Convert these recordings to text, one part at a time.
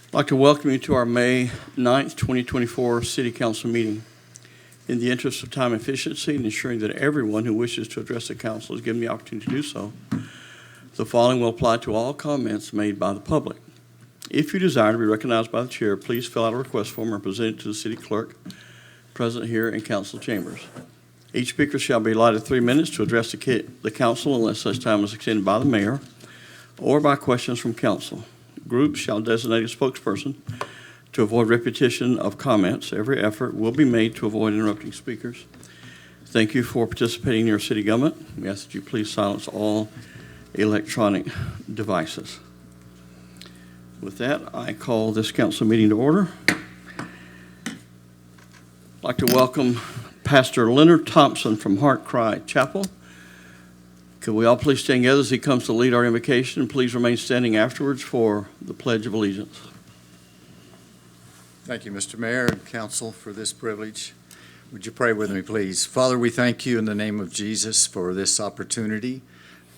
I'd like to welcome you to our May 9th, 2024 City Council meeting. In the interest of time efficiency and ensuring that everyone who wishes to address the council is given the opportunity to do so, the following will apply to all comments made by the public. If you desire to be recognized by the chair, please fill out a request form and present it to the city clerk present here in council chambers. Each speaker shall be allotted 3 minutes to address the council unless such time is extended by the mayor or by questions from council. Groups shall designate a spokesperson to avoid repetition of comments. Every effort will be made to avoid interrupting speakers. Thank you for participating in your city government. We ask that you please silence all electronic devices. With that, I call this council meeting to order. I'd like to welcome Pastor Leonard Thompson from Heart Cry Chapel. Could we all please stand together as he comes to lead our invocation? Please remain standing afterwards for the Pledge of Allegiance. Thank you, Mr. Mayor and Council, for this privilege. Would you pray with me, please? Father, we thank you in the name of Jesus for this opportunity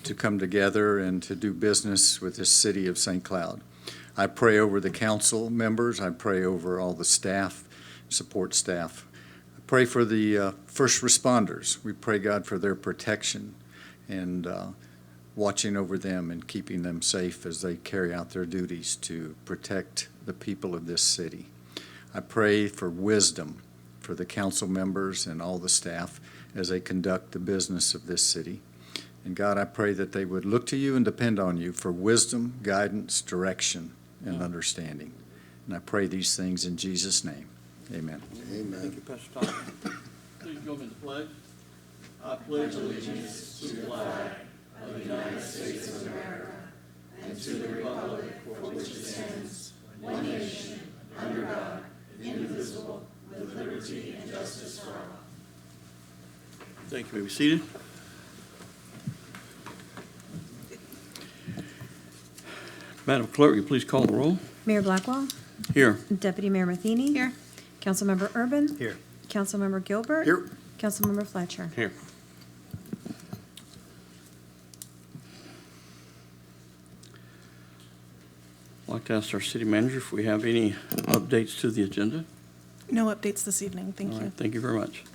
to come together and to do business with this city of St. Cloud. I pray over the council members. I pray over all the staff, support staff. I pray for the first responders. We pray, God, for their protection and watching over them and keeping them safe as they carry out their duties to protect the people of this city. I pray for wisdom for the council members and all the staff as they conduct the business of this city. And God, I pray that they would look to you and depend on you for wisdom, guidance, direction, and understanding. And I pray these things in Jesus' name. Amen. Amen. Thank you, Pastor Thompson. Please join me in the pledge. I pledge allegiance to the flag of the United States of America and to the republic for which it stands, one nation, under God, indivisible, with liberty and justice for all. Thank you. May we be seated. Madam Clerk, will you please call the roll? Mayor Blackwell? Here. Deputy Mayor Matheny? Here. Councilmember Urban? Here. Councilmember Gilbert? Here. Councilmember Fletcher? Here. I'd like to ask our city manager if we have any updates to the agenda. No updates this evening, thank All you. right, thank you very much.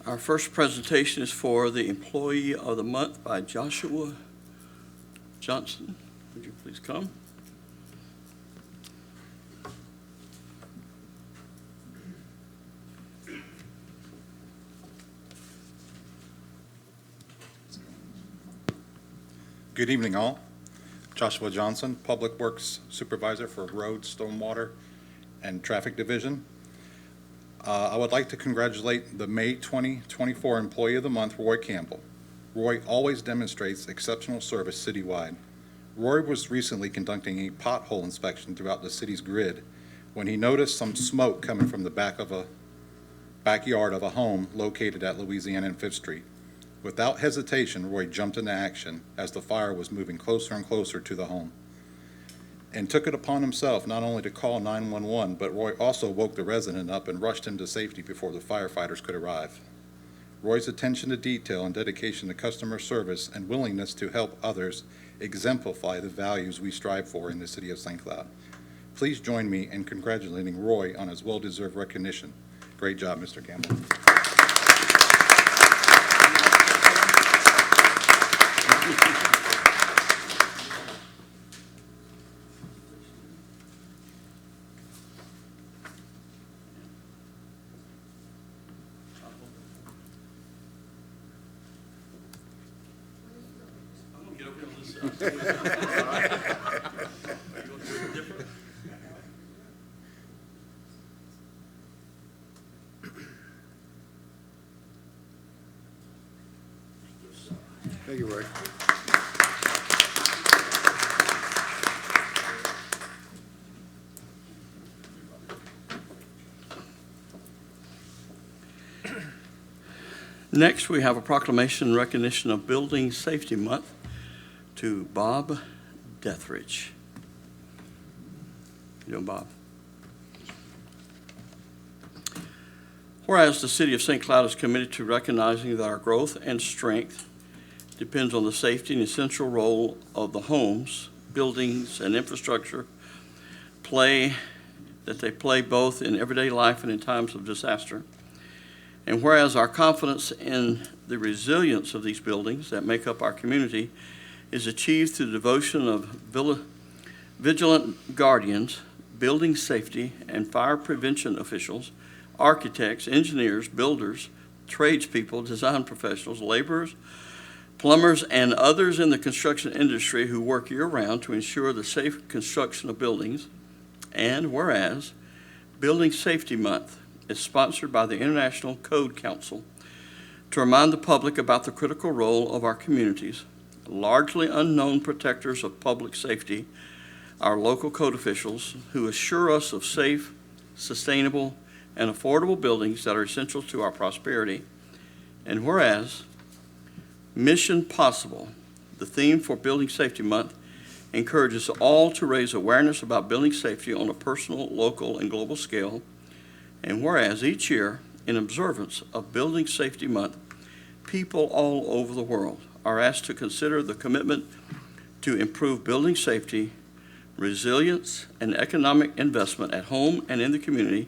Our first presentation is for the Employee of the Month by Joshua Johnson. Would you please come? Good evening, all. Joshua Johnson, Public Works Supervisor for Road, Stormwater, and Traffic Division. I would like to congratulate the May 2024 Employee of the Month, Roy Campbell. Roy always demonstrates exceptional service citywide. Roy was recently conducting a pothole inspection throughout the city's grid when he noticed some smoke coming from the backyard of a home located at Louisiana and 5th Street. Without hesitation, Roy jumped into action as the fire was moving closer and closer to the home, and took it upon himself not only to call 911, but Roy also woke the resident up and rushed him to safety before the firefighters could arrive. Roy's attention to detail and dedication to customer service and willingness to help others exemplify the values we strive for in the city of St. Cloud. Please join me in congratulating Roy on his well-deserved recognition. Great job, Mr. Campbell. Thank you, Roy. Next, we have a proclamation in recognition of Building Safety Month to Bob Deathridge. You know Bob? Whereas the City of St. Cloud is committed to recognizing that our growth and strength depends on the safety and essential role of the homes, buildings, and infrastructure that they play both in everyday life and in times of disaster. And whereas our confidence in the resilience of these buildings that make up our community is achieved through the devotion of vigilant guardians, building safety and fire prevention officials, architects, engineers, builders, tradespeople, design professionals, laborers, plumbers, and others in the construction industry who work year-round to ensure the safe construction of buildings. And whereas Building Safety Month is sponsored by the International Code Council to remind the public about the critical role of our communities, largely unknown protectors of public safety, our local code officials who assure us of safe, sustainable, and affordable buildings that are essential to our prosperity. And whereas Mission Possible, the theme for Building Safety Month, encourages all to raise awareness about building safety on a personal, local, and global scale. And whereas each year, in observance of Building Safety Month, people all over the world are asked to consider the commitment to improve building safety, resilience, and economic investment at home and in the community,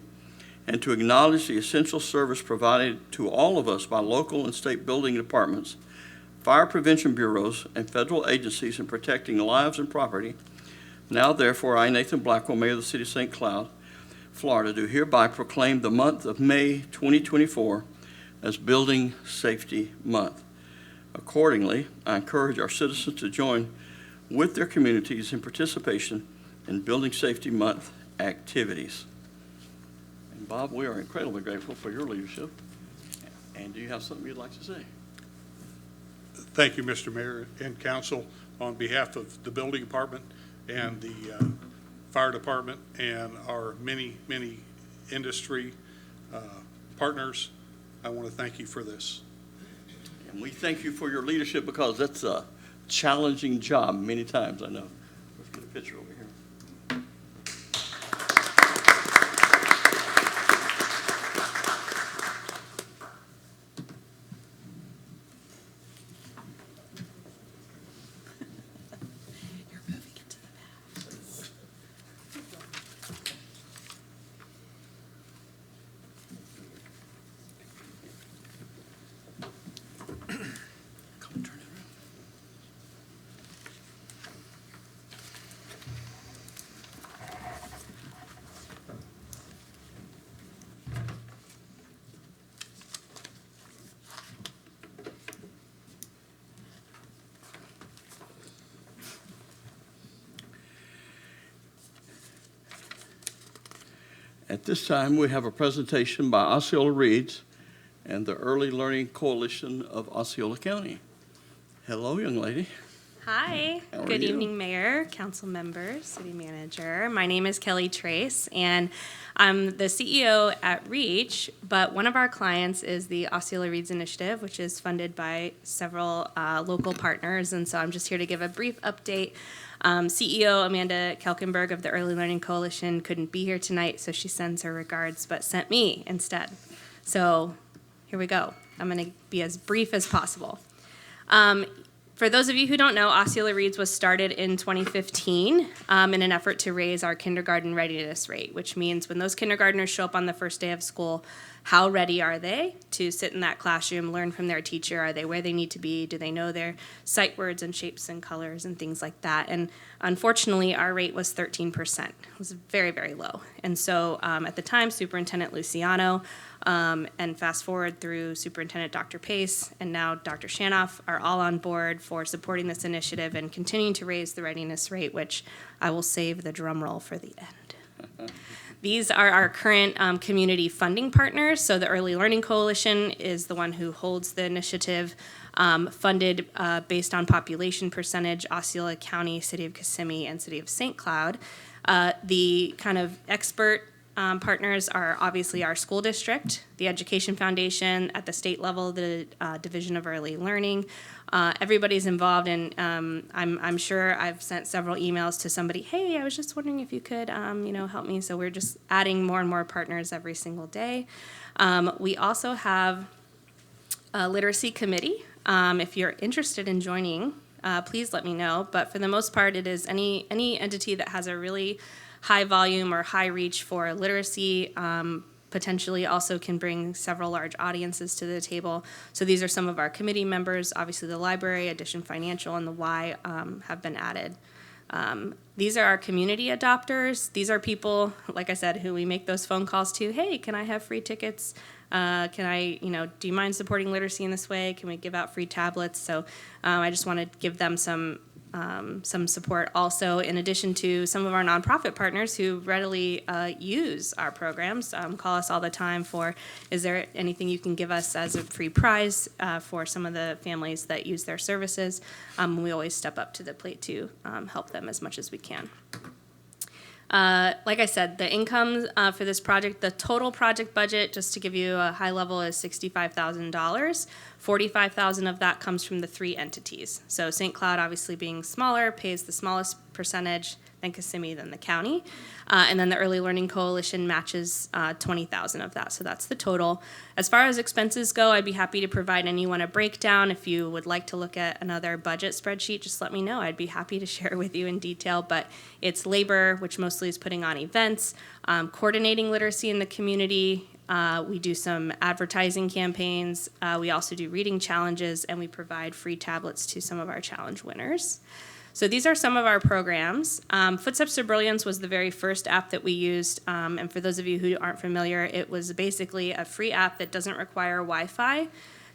and to acknowledge the essential service provided to all of us by local and state building departments, fire prevention bureaus, and federal agencies in protecting lives and property. Now, therefore, I, Nathan Blackwell, Mayor of the City of St. Cloud, Florida, do hereby proclaim the month of May 2024 as Building Safety Month. Accordingly, I encourage our citizens to join with their communities in participation in Building Safety Month activities. And Bob, we are incredibly grateful for your leadership. And do you have something you'd like to say? Thank you, Mr. Mayor and Council. On behalf of the Building Department and the Fire Department and our many, many industry partners, I want to thank you for this. And we thank you for your leadership because that's a challenging job many times, I know. Let's get a picture over here. You're moving into the back. Come turn it around. At this time, we have a presentation by Osceola Reeds and the Early Learning Coalition of Osceola County. Hello, young lady. Hi. How are Good you? evening, Mayor, Council members, City Manager. My name is Kelly Trace, and I'm the CEO at REACH, but one of our clients is the Osceola Reeds Initiative, which is funded by several local partners, and so I'm just here to give a brief update. CEO Amanda Kelkenberg of the Early Learning Coalition couldn't be here tonight, so she sends her regards, but sent me instead. So here we go. I'm going to be as brief as possible. For those of you who don't know, Osceola Reeds was started in 2015 in an effort to raise our kindergarten readiness rate, which means when those kindergartners show up on the first day of school, how ready are they to sit in that classroom, learn from their teacher? Are they where they need to be? Do they know their sight words and shapes and colors and things like that? And unfortunately, our rate was 13%. It was very, very low. And so at the time, Superintendent Luciano, and fast forward through Superintendent Dr. Pace and now Dr. Shanoff are all on board for supporting this initiative and continuing to raise the readiness rate, which I will save the drum roll for the end. These are our current community funding partners. So the Early Learning Coalition is the one who holds the initiative, funded based on population percentage, Osceola County, City of Kissimmee, and City of St. Cloud. The kind of expert partners are obviously our school district, the Education Foundation, at the state level, the Division of Early Learning. Everybody's involved, and I'm sure I've sent several emails to somebody, hey, I was just wondering if you could, help me. So we're just adding more and more partners every single day. We also have a literacy committee. If you're interested in joining, please let me know. But for the most part, it is any entity that has a really high volume or high reach for literacy, potentially also can bring several large audiences to the table. So these are some of our committee members. Obviously, the library, Addition Financial, and the Y have been added. These are our community adopters. These are people, like I said, who we make those phone calls to. Hey, can I have free tickets? Can I, do you mind supporting literacy in this way? Can we give out free tablets? So I just want to give them some support also, in addition to some of our nonprofit partners who readily use our programs. Call us all the time for, is there anything you can give us as a free prize for some of the families that use their services? We always step up to the plate to help them as much as we can. Like I said, the income for this project, the total project budget, just to give you a high level, is $65,000. $45,000 of that comes from the three entities. So St. Cloud, obviously being smaller, pays the smallest percentage, then Kissimmee, then the county. And then the Early Learning Coalition matches $20,000 of that. So that's the total. As far as expenses go, I'd be happy to provide anyone a breakdown. If you would like to look at another budget spreadsheet, just let me know. I'd be happy to share with you in detail. But it's labor, which mostly is putting on events, coordinating literacy in the community. We do some advertising campaigns. We also do reading challenges, and we provide free tablets to some of our challenge winners. So these are some of our programs. Footsteps to Brilliance was the very first app that we used. And for those of you who aren't familiar, it was basically a free app that doesn't require Wi-Fi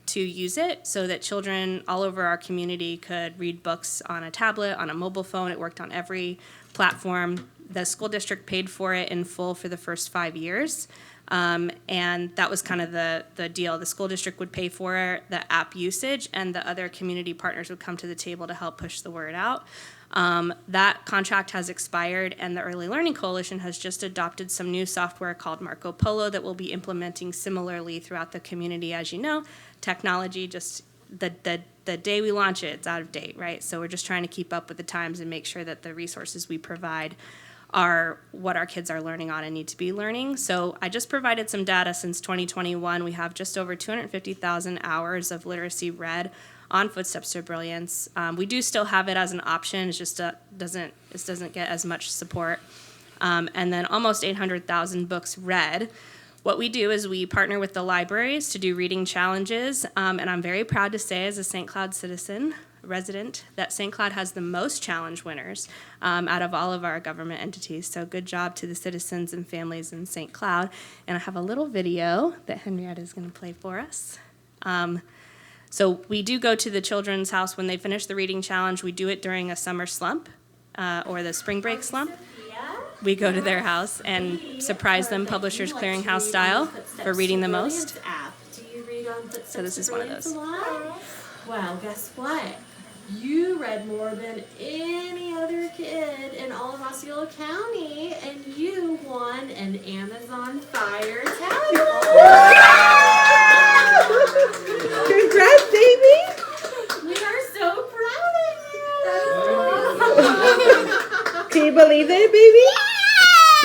to use it, so that children all over our community could read books on a tablet, on a mobile phone. It worked on every platform. The school district paid for it in full for the first 5 years. And that was kind of the deal. The school district would pay for the app usage, and the other community partners would come to the table to help push the word out. That contract has expired, and the Early Learning Coalition has just adopted some new software called Marco Polo that we'll be implementing similarly throughout the community. As you know, technology, just the day we launch it, it's out of date, right? So we're just trying to keep up with the times and make sure that the resources we provide are what our kids are learning on and need to be learning. So I just provided some data since 2021. We have just over 250,000 hours of literacy read on Footsteps to Brilliance. We do still have it as an option. It just doesn't get as much support. And then almost 800,000 books read. What we do is we partner with the libraries to do reading challenges. And I'm very proud to say, as a St. Cloud resident, that St. Cloud has the most challenge winners out of all of our government entities. So good job to the citizens and families in St. Cloud. And I have a little video that Henrietta is going to play for us. So we do go to the children's house when they finish the reading challenge. We do it during a summer slump or the spring break slump. We go to their house and surprise them, Publishers Clearinghouse style, for reading the most. Do you read on Footsteps So this is one of those. a lot? Well, guess what? You read more than any other kid in all of Osceola County, and you won an Amazon Fire tablet. Congrats, baby! We are so proud of you. Can you believe it, baby?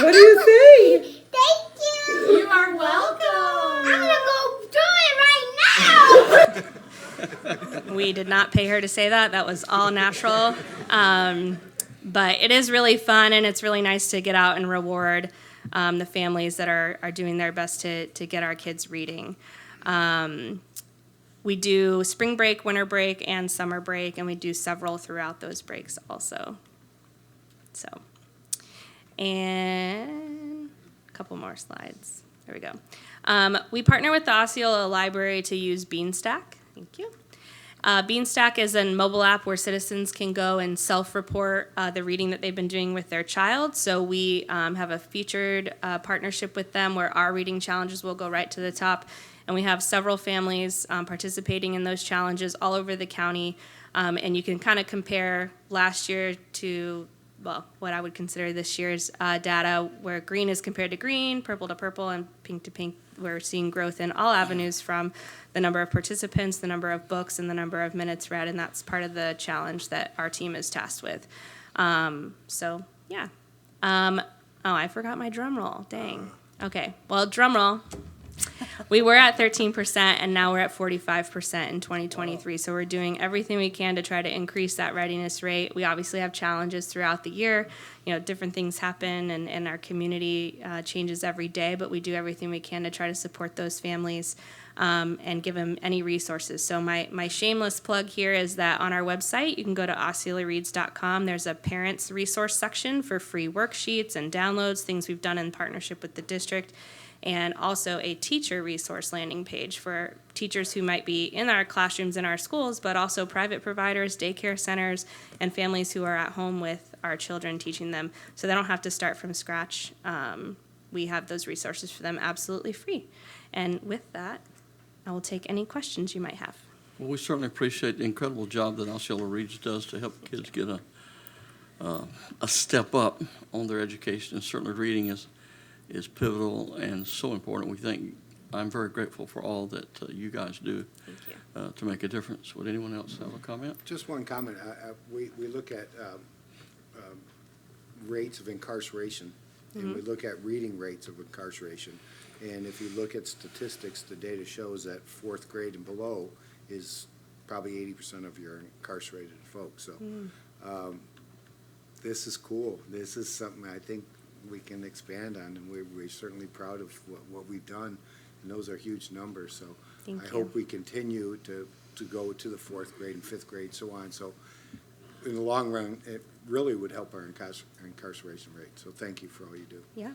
What do you say? Thank you. You are welcome. I'm gonna go do it right now. We did not pay her to say that. That was all natural. But it is really fun, and it's really nice to get out and reward the families that are doing their best to get our kids reading. We do spring break, winter break, and summer break, and we do several throughout those breaks also. So, and a couple more slides. There we go. We partner with the Osceola Library to use Beanstack. Thank you. Beanstack is a mobile app where citizens can go and self-report the reading that they've been doing with their child. So we have a featured partnership with them where our reading challenges will go right to the top. And we have several families participating in those challenges all over the county. And you can kind of compare last year to what I would consider this year's data, where green is compared to green, purple to purple, and pink to pink. We're seeing growth in all avenues, from the number of participants, the number of books, and the number of minutes read, and that's part of the challenge that our team is tasked with. So, yeah. I forgot my drum roll. Dang. Okay, well, drum roll. We were at 13%, and now we're at 45% in 2023. So we're doing everything we can to try to increase that readiness rate. We obviously have challenges throughout the year. Different things happen, and our community changes every day, but we do everything we can to try to support those families and give them any resources. So my shameless plug here is that on our website, you can go to osceolareads.com. There's a parents resource section for free worksheets and downloads, things we've done in partnership with the district, and also a teacher resource landing page for teachers who might be in our classrooms in our schools, but also private providers, daycare centers, and families who are at home with our children, teaching them so they don't have to start from scratch. We have those resources for them absolutely free. And with that, I will take any questions you might have. Well, we certainly appreciate the incredible job that Osceola Reads does to help kids get a step up on their education. And certainly reading is pivotal and so important. I'm very grateful for all that you guys do Thank you. to make a difference. Would anyone else have a comment? Just one comment. We look at rates of incarceration, and we look at reading rates of incarceration. And if you look at statistics, the data shows that fourth grade and below is probably 80% of your incarcerated folks. So this is cool. This is something I think we can expand on, and we're certainly proud of what we've done. And those are huge numbers. So Thank I you. hope we continue to go to the fourth grade and fifth grade, so on. So in the long run, it really would help our incarceration rate. So thank you for all you do. Yeah.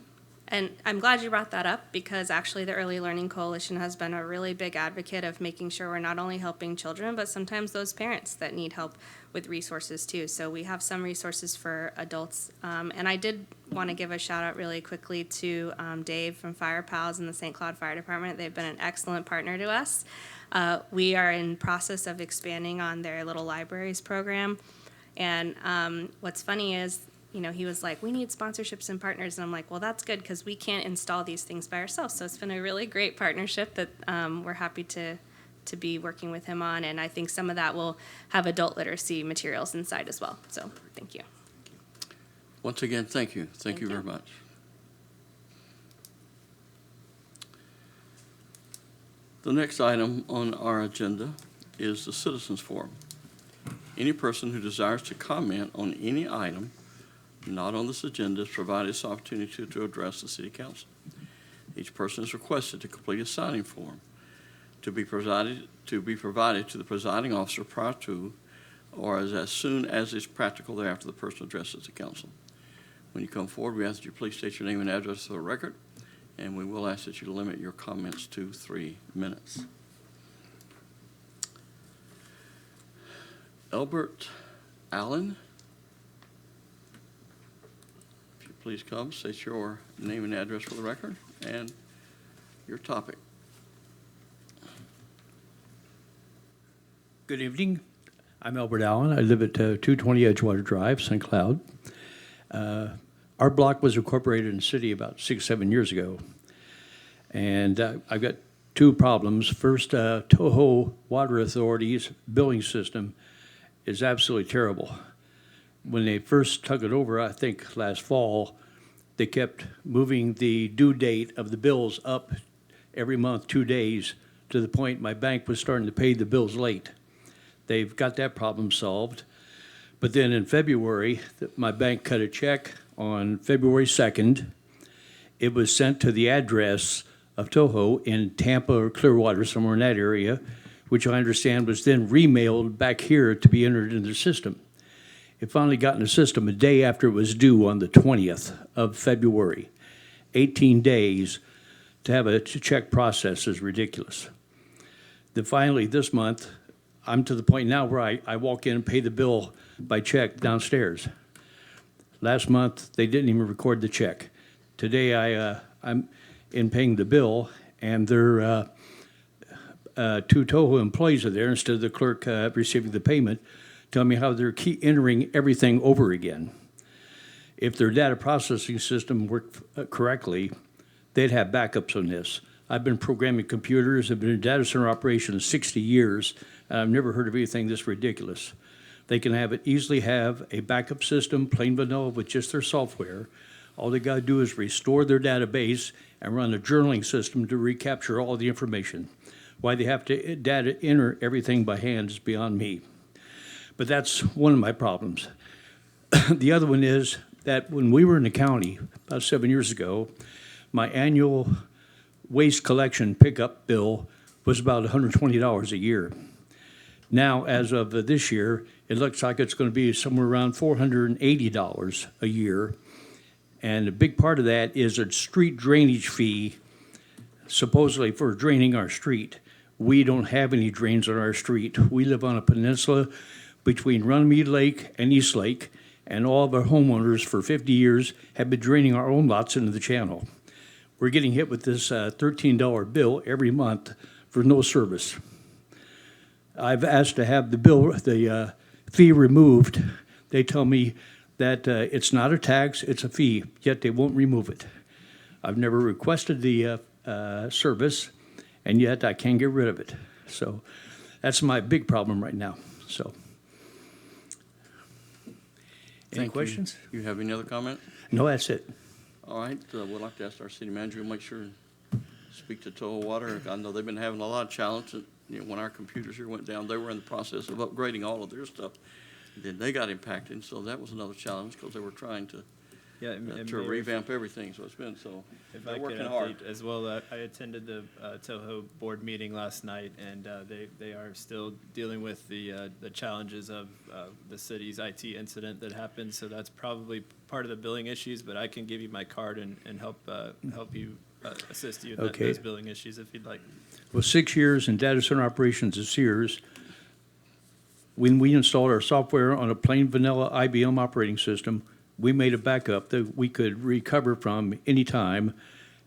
And I'm glad you brought that up, because actually the Early Learning Coalition has been a really big advocate of making sure we're not only helping children, but sometimes those parents that need help with resources too. So we have some resources for adults. And I did want to give a shout out really quickly to Dave from Fire Pals and the St. Cloud Fire Department. They've been an excellent partner to us. We are in process of expanding on their Little Libraries program. And what's funny is, he was like, we need sponsorships and partners. And I'm like, well, that's good, because we can't install these things by ourselves. So it's been a really great partnership that we're happy to be working with him on. And I think some of that will have adult literacy materials inside as well. So thank you. Once again, thank you. Thank you very much. The next item on our agenda is the Citizens Forum. Any person who desires to comment on any item not on this agenda is provided this opportunity to address the City Council. Each person is requested to complete a signing form to be provided to the presiding officer prior to or as soon as is practical thereafter the person addresses the council. When you come forward, we ask that you please state your name and address for the record, and we will ask that you limit your comments to 3 minutes. Albert Allen, if you please come, state your name and address for the record and your topic. Good evening. I'm Albert Allen. I live at 220 Edgewater Drive, St. Cloud. Our block was incorporated in the city about 6-7 years ago. And I've got two problems. First, Toho Water Authority's billing system is absolutely terrible. When they first took it over, I think last fall, they kept moving the due date of the bills up every month 2 days, to the point my bank was starting to pay the bills late. They've got that problem solved. But then in February, my bank cut a check on February 2nd. It was sent to the address of Toho in Tampa or Clearwater, somewhere in that area, which I understand was then remailed back here to be entered in the system. It finally got in the system a day after it was due on the 20th of February. 18 days to have a check process is ridiculous. Then finally this month, I'm to the point now where I walk in and pay the bill by check downstairs. Last month, they didn't even record the check. Today, I'm in paying the bill, and their two Toho employees are there instead of the clerk receiving the payment, telling me how they're entering everything over again. if their data processing system worked correctly, they'd have backups on this. I've been programming computers, I've been in data center operations 60 years, and I've never heard of anything this ridiculous. They can easily have a backup system, plain vanilla, with just their software. All they gotta do is restore their database and run a journaling system to recapture all the information. Why they have to enter everything by hand is beyond me. But that's one of my problems. The other one is that when we were in the county about 7 years ago, my annual waste collection pickup bill was about $120 a year. Now, as of this year, it looks like it's going to be somewhere around $480 a year. And a big part of that is a street drainage fee, supposedly for draining our street. We don't have any drains on our street. We live on a peninsula between Runnymede Lake and East Lake, and all of our homeowners for 50 years have been draining our own lots into the channel. We're getting hit with this $13 bill every month for no service. I've asked to have the fee removed. They tell me that it's not a tax, it's a fee, yet they won't remove it. I've never requested the service, and yet I can't get rid of it. So that's my big problem right now, so. Any Thank you. questions? You have any other comment? No, that's it. All right, we'd like to ask our city manager to make sure and speak to Toa Water. I know they've been having a lot of challenges. When our computers here went down, they were in the process of upgrading all of their stuff. Then they got impacted, so that was another challenge because they were trying to revamp everything. So it's been If they're I could working hard. update as well, I attended the Toho board meeting last night, and they are still dealing with the challenges of the city's IT incident that happened. So that's probably part of the billing issues, but I can give you my card and help you assist you with those billing issues if you'd like. Well, 6 years in data center operations at Sears, when we installed our software on a plain vanilla IBM operating system, we made a backup that we could recover from any time,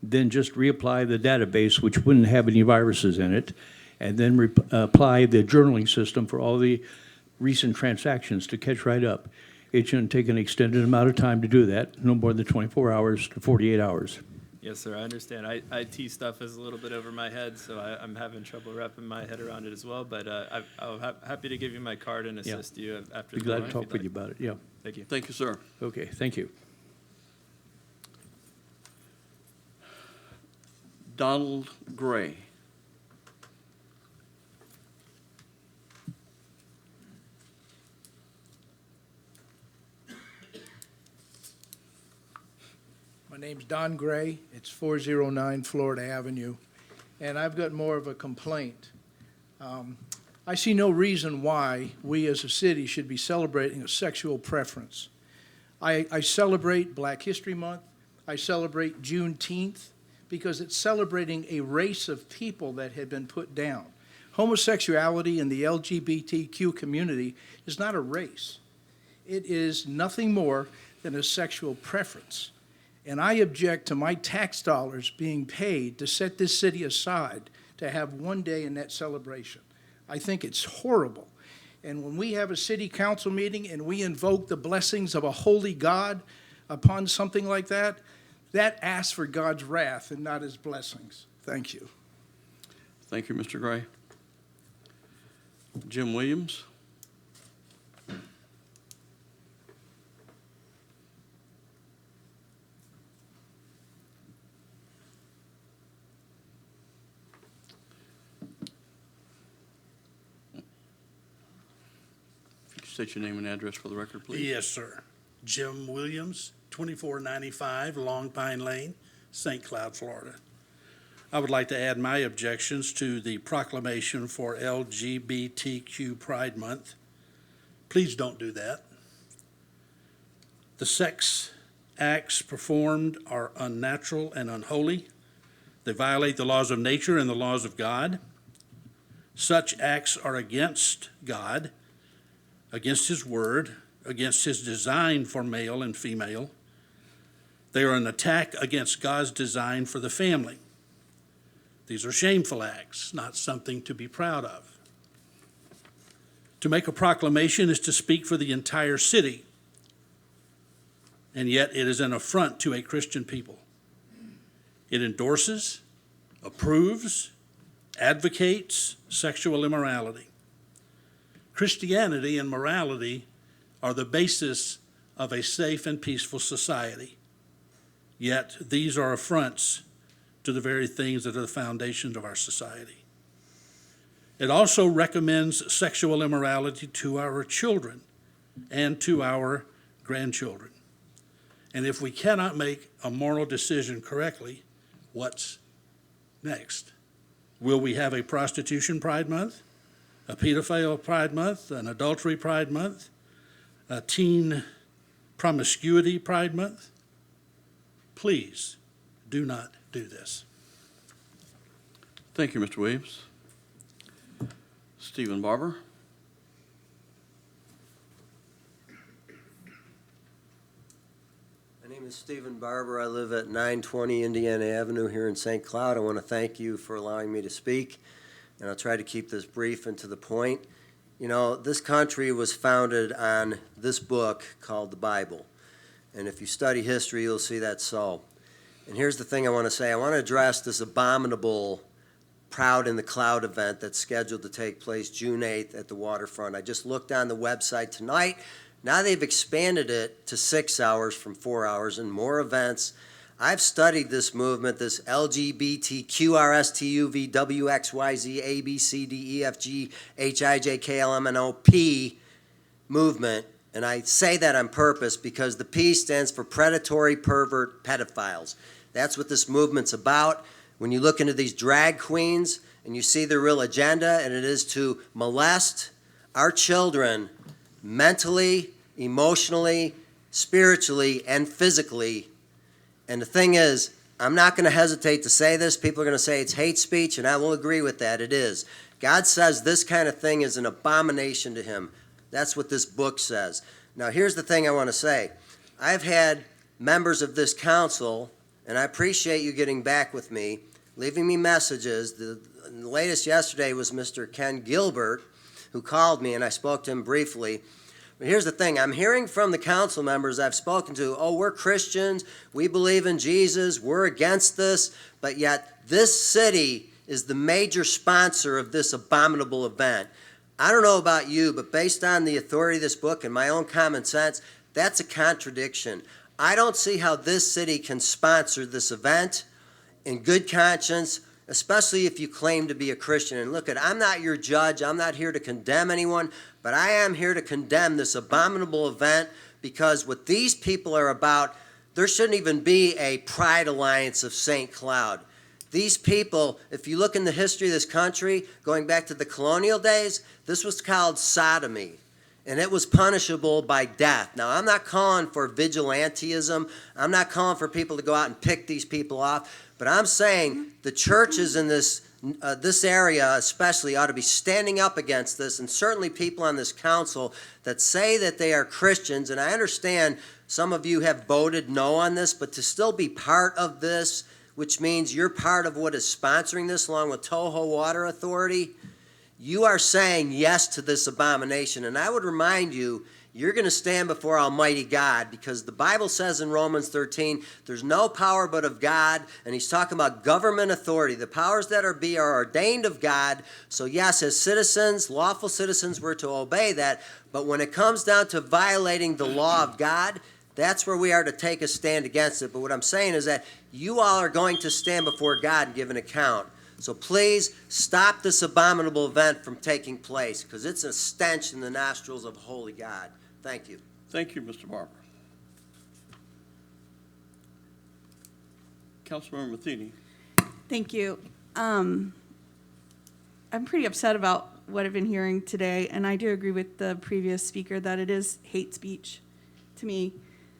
then just reapply the database, which wouldn't have any viruses in it, and then apply the journaling system for all the recent transactions to catch right up. It shouldn't take an extended amount of time to do that, no more than 24 hours to 48 hours. Yes, sir, I understand. IT stuff is a little bit over my head, so I'm having trouble wrapping my head around it as well, but I'm happy to give you my card and assist you after Be the glad meeting to if talk you'd with you like. about it, yeah. Thank you. Thank you, sir. Okay, thank you. Donald Gray. My name's Don Gray. It's 409 Florida Avenue, and I've got more of a complaint. I see no reason why we as a city should be celebrating a sexual preference. I celebrate Black History Month. I celebrate Juneteenth because it's celebrating a race of people that had been put down. Homosexuality in the LGBTQ community is not a race. It is nothing more than a sexual preference. And I object to my tax dollars being paid to set this city aside to have one day in that celebration. I think it's horrible. And when we have a city council meeting and we invoke the blessings of a holy God upon something like that, that asks for God's wrath and not his blessings. Thank you. Thank you, Mr. Gray. Jim Williams. State your name and address for the record, please. Yes, sir. Jim Williams, 2495 Long Pine Lane, St. Cloud, Florida. I would like to add my objections to the proclamation for LGBTQ Pride Month. Please don't do that. The sex acts performed are unnatural and unholy. They violate the laws of nature and the laws of God. Such acts are against God, against his word, against his design for male and female. They are an attack against God's design for the family. These are shameful acts, not something to be proud of. To make a proclamation is to speak for the entire city. and yet it is an affront to a Christian people. It endorses, approves, advocates sexual immorality. Christianity and morality are the basis of a safe and peaceful society. Yet these are affronts to the very things that are the foundations of our society. It also recommends sexual immorality to our children and to our grandchildren. And if we cannot make a moral decision correctly, what's next? Will we have a prostitution pride month, a pedophile pride month, an adultery pride month, a teen promiscuity pride month? Please do not do this. Thank you, Mr. Williams. Stephen Barber. My name is Stephen Barber. I live at 920 Indiana Avenue here in St. Cloud. I want to thank you for allowing me to speak, and I'll try to keep this brief and to the point. You know, this country was founded on this book called the Bible, and if you study history, you'll see that's so. And here's the thing I want to say. I want to address this abominable Proud in the Cloud event that's scheduled to take place June 8th at the waterfront. I just looked on the website tonight. Now they've expanded it to 6 hours from 4 hours and more events. I've studied this movement, this LGBTQRSTUVWXYZABCDEFGHIJKLMNOP movement, and I say that on purpose because the P stands for predatory pervert pedophiles. That's what this movement's about. When you look into these drag queens and you see their real agenda, and it is to molest our children mentally, emotionally, spiritually, and physically. And the thing is, I'm not going to hesitate to say this. People are going to say it's hate speech, and I will agree with that. It is. God says this kind of thing is an abomination to him. That's what this book says. Now, here's the thing I want to say. I've had members of this council, and I appreciate you getting back with me, leaving me messages. The latest yesterday was Mr. Ken Gilbert, who called me, and I spoke to him briefly. But here's the thing. I'm hearing from the council members I've spoken to, oh, we're Christians, we believe in Jesus, we're against this, but yet this city is the major sponsor of this abominable event. I don't know about you, but based on the authority of this book and my own common sense, that's a contradiction. I don't see how this city can sponsor this event in good conscience, especially if you claim to be a Christian. And look, I'm not your judge. I'm not here to condemn anyone, but I am here to condemn this abominable event because what these people are about, there shouldn't even be a Pride Alliance of St. Cloud. These people, if you look in the history of this country, going back to the colonial days, this was called sodomy, and it was punishable by death. Now, I'm not calling for vigilantism. I'm not calling for people to go out and pick these people off, but I'm saying the churches in this area especially ought to be standing up against this, and certainly people on this council that say that they are Christians, and I understand some of you have voted no on this, but to still be part of this, which means you're part of what is sponsoring this along with Toho Water Authority, you are saying yes to this abomination. And I would remind you, you're going to stand before Almighty God because the Bible says in Romans 13, there's no power but of God, and he's talking about government authority. The powers that are ordained of God. So yes, as citizens, lawful citizens, we're to obey that. But when it comes down to violating the law of God, that's where we are to take a stand against it. But what I'm saying is that you all are going to stand before God and give an account. So please stop this abominable event from taking place because it's a stench in the nostrils of holy God. Thank you. Thank you, Mr. Barber. Councilmember Matheny. Thank you. I'm pretty upset about what I've been hearing today, and I do agree with the previous speaker that it is hate speech to me.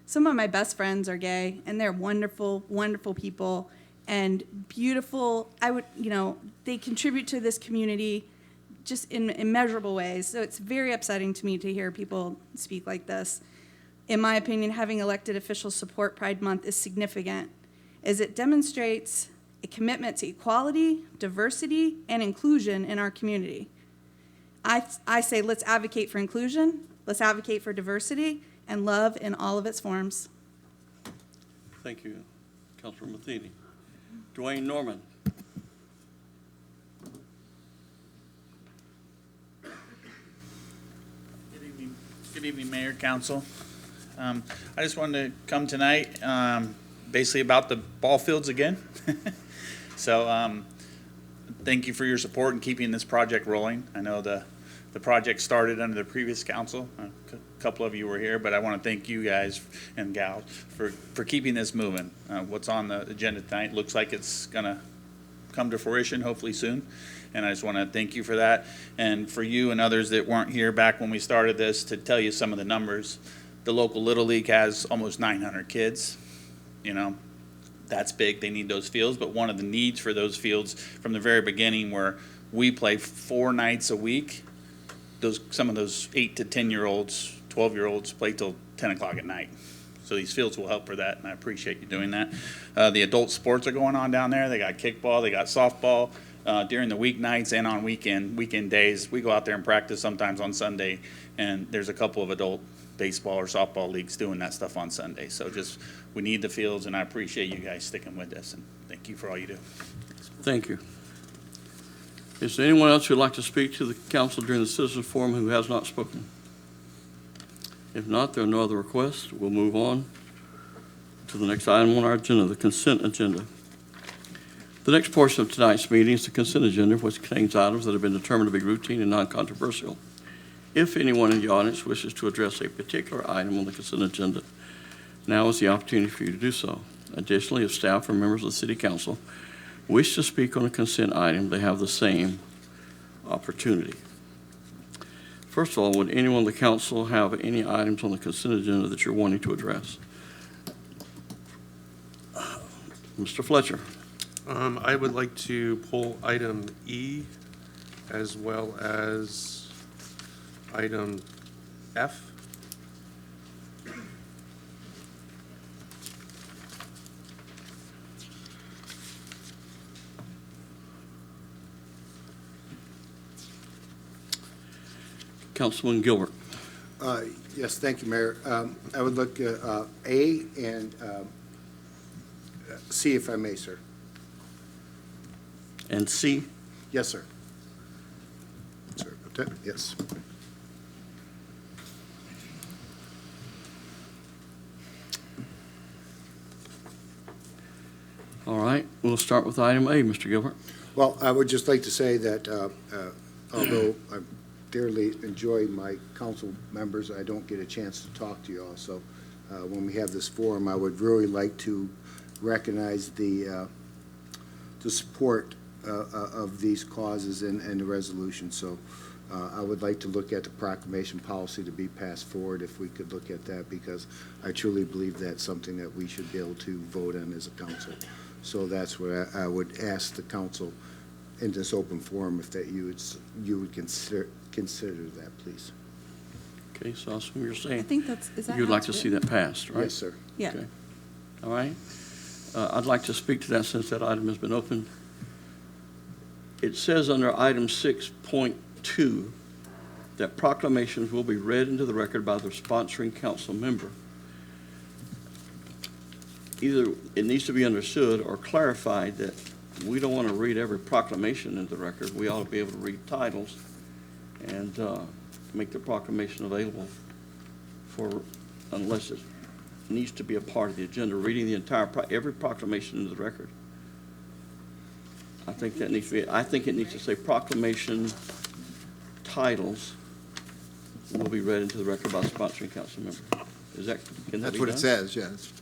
Some of my best friends are gay, and they're wonderful, wonderful people and beautiful. They contribute to this community just in immeasurable ways. So it's very upsetting to me to hear people speak like this. In my opinion, having elected officials support Pride Month is significant, as it demonstrates a commitment to equality, diversity, and inclusion in our community. I say let's advocate for inclusion, let's advocate for diversity, and love in all of its forms. Thank you, Councilor Matheny. Dwayne Norman. Good evening, Mayor, Council. I just wanted to come tonight, basically about the ball fields again. So, thank you for your support in keeping this project rolling. I know the project started under the previous council. A couple of you were here, but I want to thank you guys and gals for keeping this moving. What's on the agenda tonight looks like it's going to come to fruition hopefully soon. And I just want to thank you for that. And for you and others that weren't here back when we started this, to tell you some of the numbers. The local Little League has almost 900 kids. You know, that's big. They need those fields. But one of the needs for those fields from the very beginning, where we play 4 nights a week, some of those 8 to 10-year-olds, 12-year-olds play till 10 o'clock at night. So these fields will help for that, and I appreciate you doing that. The adult sports are going on down there. They got kickball, they got softball. During the weeknights and on weekend days, we go out there and practice sometimes on Sunday, and there's a couple of adult baseball or softball leagues doing that stuff on Sunday. So we need the fields, and I appreciate you guys sticking with us, and thank you for all you do. Thank you. Is there anyone else who would like to speak to the council during the citizens forum who has not spoken? If not, there are no other requests. We'll move on to the next item on our agenda, the consent agenda. The next portion of tonight's meeting is the consent agenda, which contains items that have been determined to be routine and non-controversial. If anyone in the audience wishes to address a particular item on the consent agenda, now is the opportunity for you to do so. Additionally, if staff or members of the City Council wish to speak on a consent item, they have the same opportunity. First of all, would anyone on the council have any items on the consent agenda that you're wanting to address? Mr. Fletcher. I would like to pull item E as well as item F. Councilman Gilbert. Yes, thank you, Mayor. I would look at A and C, if I may, sir. And C? Yes, sir. Sorry about that. Yes. All right, we'll start with item A, Mr. Gilbert. Well, I would just like to say that although I dearly enjoy my council members, I don't get a chance to talk to you all. So when we have this forum, I would really like to recognize the support of these causes and the resolution. So I would like to look at the proclamation policy to be passed forward, if we could look at that, because I truly believe that's something that we should be able to vote on as a council. So that's what I would ask the council in this open forum, if that you would consider that, please. Okay, so I assume you're saying I think is that you'd how like it's to see written? that passed, right? Yes, sir. Yeah. Okay. All right. I'd like to speak to that since that item has been opened. It says under item 6.2 that proclamations will be read into the record by the sponsoring council member. Either it needs to be understood or clarified that we don't want to read every proclamation into the record. We ought to be able to read titles and make the proclamation available unless it needs to be a part of the agenda, reading the entire, every proclamation into the record. I think that needs to be, I think it needs to say proclamation titles will be read into the record by the sponsoring council member. Is that, can that be done? That's what it says, yes.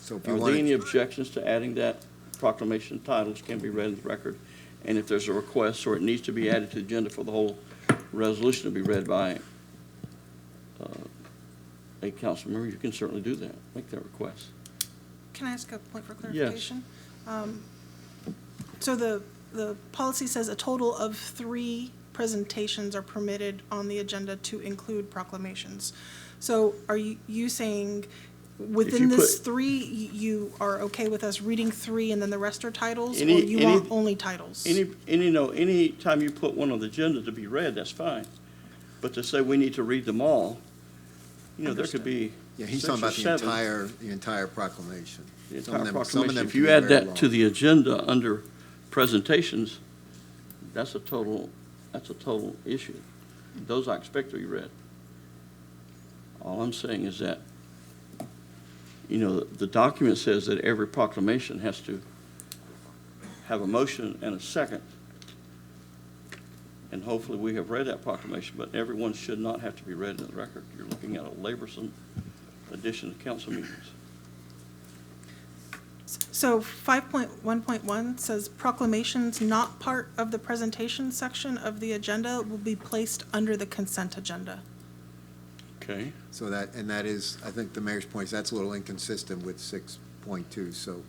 So if you Are want there any objections to adding that proclamation titles can be read into the record? And if there's a request or it needs to be added to the agenda for the whole resolution to be read by a council member, you can certainly do that, make that request. Can I ask a point for clarification? Yes. So the policy says a total of 3 presentations are permitted on the agenda to include proclamations. So are you saying within this 3, you are okay with us reading 3 and then the rest are titles, or you want only titles? Any time you put one on the agenda to be read, that's fine. But to say we need to read them all, there could be Yeah, he's 6 talking or about 7. the entire proclamation. The Some of entire them- some of proclamation. them If can you be add very that to long. the agenda under presentations, that's a total issue. Those I expect to be read. All I'm saying is that, the document says that every proclamation has to have a motion and a second. And hopefully we have read that proclamation, but everyone should not have to be read in the record. You're looking at a laborsome addition to council meetings. So 5.1.1 says proclamations not part of the presentation section of the agenda will be placed under the consent agenda. Okay. So that is, I think the mayor's point is that's a little inconsistent with 6.2, so.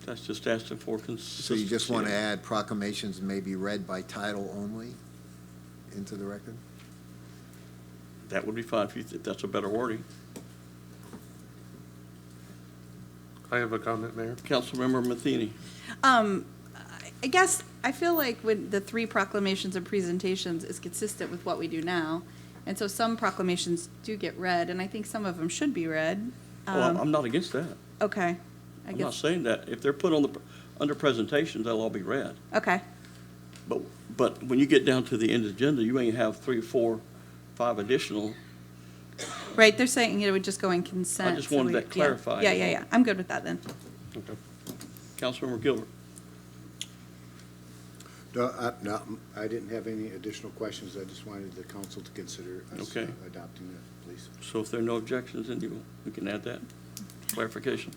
That's just asking for So consistency. you just want to add proclamations may be read by title only into the record? That would be fine if that's a better wording. I have a comment, Mayor. Councilmember Matheny. I guess I feel like when the 3 proclamations and presentations is consistent with what we do now. And so some proclamations do get read, and I think some of them should be read. Well, I'm not against that. Okay. I I'm not guess, saying that. If they're put under presentations, they'll all be read. okay. But when you get down to the end of the agenda, you may have 3, 4, 5 additional. Right, they're saying it would just go in consent. I just so wanted we- that clarified. Yeah. I'm good with that then. Okay. Councilmember Gilbert. No, I didn't have any additional questions. I just wanted the council to consider us Okay. adopting it, please. So if there are no objections, then we can add that clarification.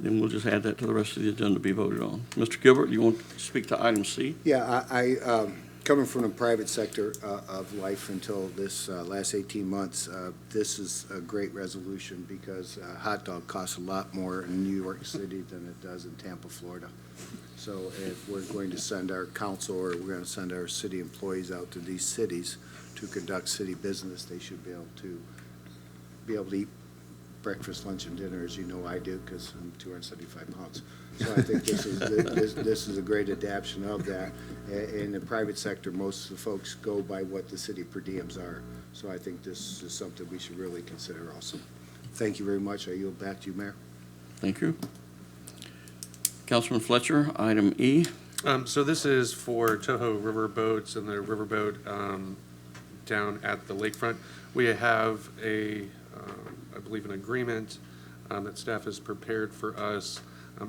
Then we'll just add that to the rest of the agenda to be voted on. Mr. Gilbert, you want to speak to item C? Yeah, I coming from the private sector of life until this last 18 months, this is a great resolution because a hot dog costs a lot more in New York City than it does in Tampa, Florida. So if we're going to send our council or we're going to send our city employees out to these cities to conduct city business, they should be able to eat breakfast, lunch, and dinner, as you know I do, because I'm 275 pounds. So I think this is a great adaptation of that. In the private sector, most of the folks go by what the city per diems are. So I think this is something we should really consider also. Thank you very much. I yield back to you, Mayor. Thank you. Councilman Fletcher, item E. So this is for Toho River boats and the riverboat down at the lakefront. We have I believe, an agreement that staff has prepared for us.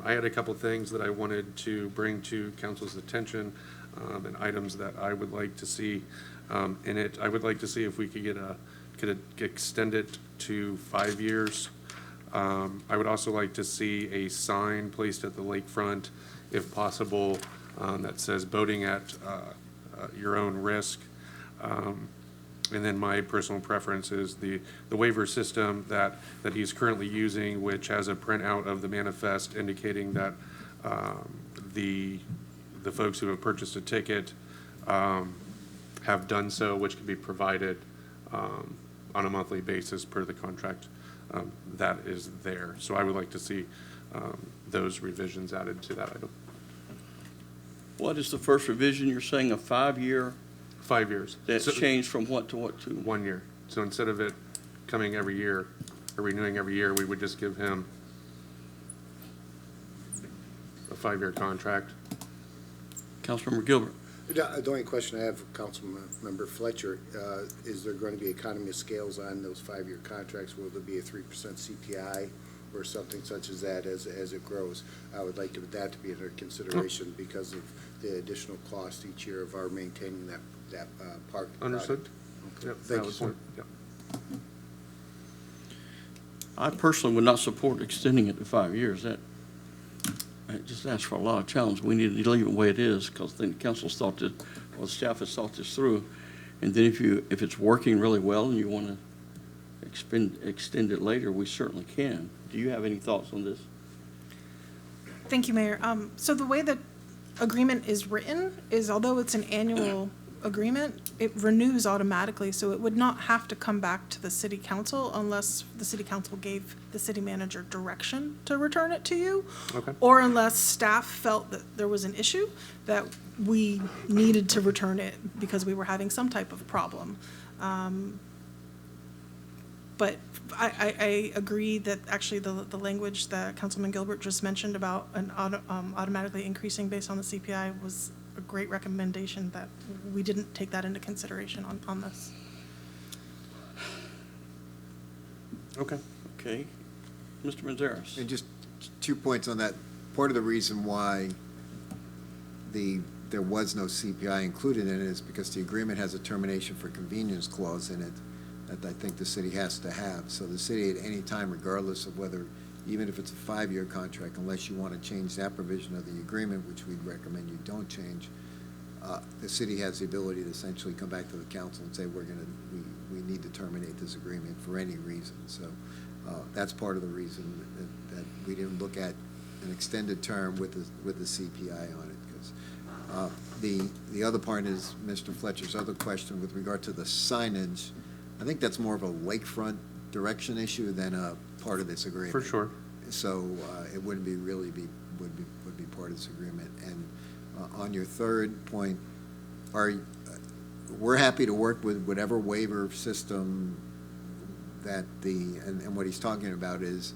I had a couple things that I wanted to bring to council's attention and items that I would like to see in it. I would like to see if we could extend it to 5 years. I would also like to see a sign placed at the lakefront, if possible, that says boating at your own risk. And then my personal preference is the waiver system that he's currently using, which has a printout of the manifest indicating that the folks who have purchased a ticket have done so, which can be provided on a monthly basis per the contract that is there. So I would like to see those revisions added to that item. What is the first revision? You're saying a 5-year? 5 years. That's So- changed from what to what to? 1 year. So instead of it coming every year or renewing every year, we would just give him a 5-year contract. Councilmember Gilbert. The only question I have, Councilmember Fletcher, is there going to be economy of scales on those 5-year contracts? Will there be a 3% CPI or something such as that as it grows? I would like that to be under consideration because of the additional cost each year of our maintaining that park. Understood. Okay. Yep, Thank you, valid sir. point. Yep. I personally would not support extending it to 5 years. That just asks for a lot of challenge. We need to leave it the way it is because then the council's thought this, or the staff has thought this through. And then if it's working really well and you want to extend it later, we certainly can. Do you have any thoughts on this? Thank you, Mayor. So the way that agreement is written is, although it's an annual agreement, it renews automatically, so it would not have to come back to the city council unless the city council gave the city manager direction to return it to you. Okay. Or unless staff felt that there was an issue that we needed to return it because we were having some type of problem. But I agree that actually the language that Councilman Gilbert just mentioned about an automatically increasing based on the CPI was a great recommendation, that we didn't take that into consideration on this. Okay. Okay. Mr. Manzares. And just 2 points on that. Part of the reason why there was no CPI included in it is because the agreement has a termination for convenience clause in it that I think the city has to have. So the city at any time, regardless of whether, even if it's a 5-year contract, unless you want to change that provision of the agreement, which we'd recommend you don't change, the city has the ability to essentially come back to the council and say, we need to terminate this agreement for any reason. So that's part of the reason that we didn't look at an extended term with the CPI on it. Because the other part is Mr. Fletcher's other question with regard to the signage. I think that's more of a lakefront direction issue than a part of this agreement. For sure. So it wouldn't would be part of this agreement. And on your third point, we're happy to work with whatever waiver system that and what he's talking about is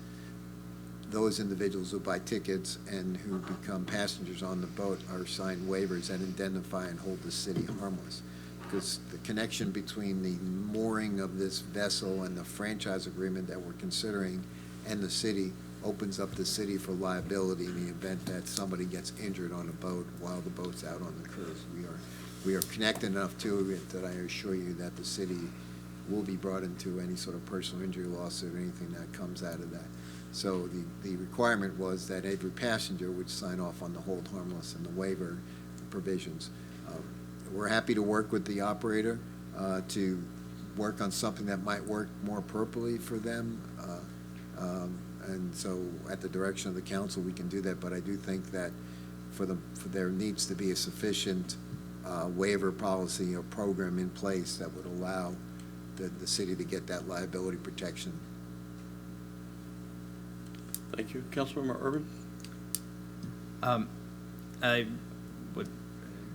those individuals who buy tickets and who become passengers on the boat are signed waivers that indemnify and hold the city harmless. Because the connection between the mooring of this vessel and the franchise agreement that we're considering and the city opens up the city for liability in the event that somebody gets injured on a boat while the boat's out on the cruise. We are connected enough to it that I assure you that the city will be brought into any sort of personal injury lawsuit or anything that comes out of that. So the requirement was that every passenger would sign off on the hold harmless and the waiver provisions. We're happy to work with the operator to work on something that might work more appropriately for them. And so at the direction of the council, we can do that. But I do think that there needs to be a sufficient waiver policy or program in place that would allow the city to get that liability protection. Thank you. Councilmember Urban? I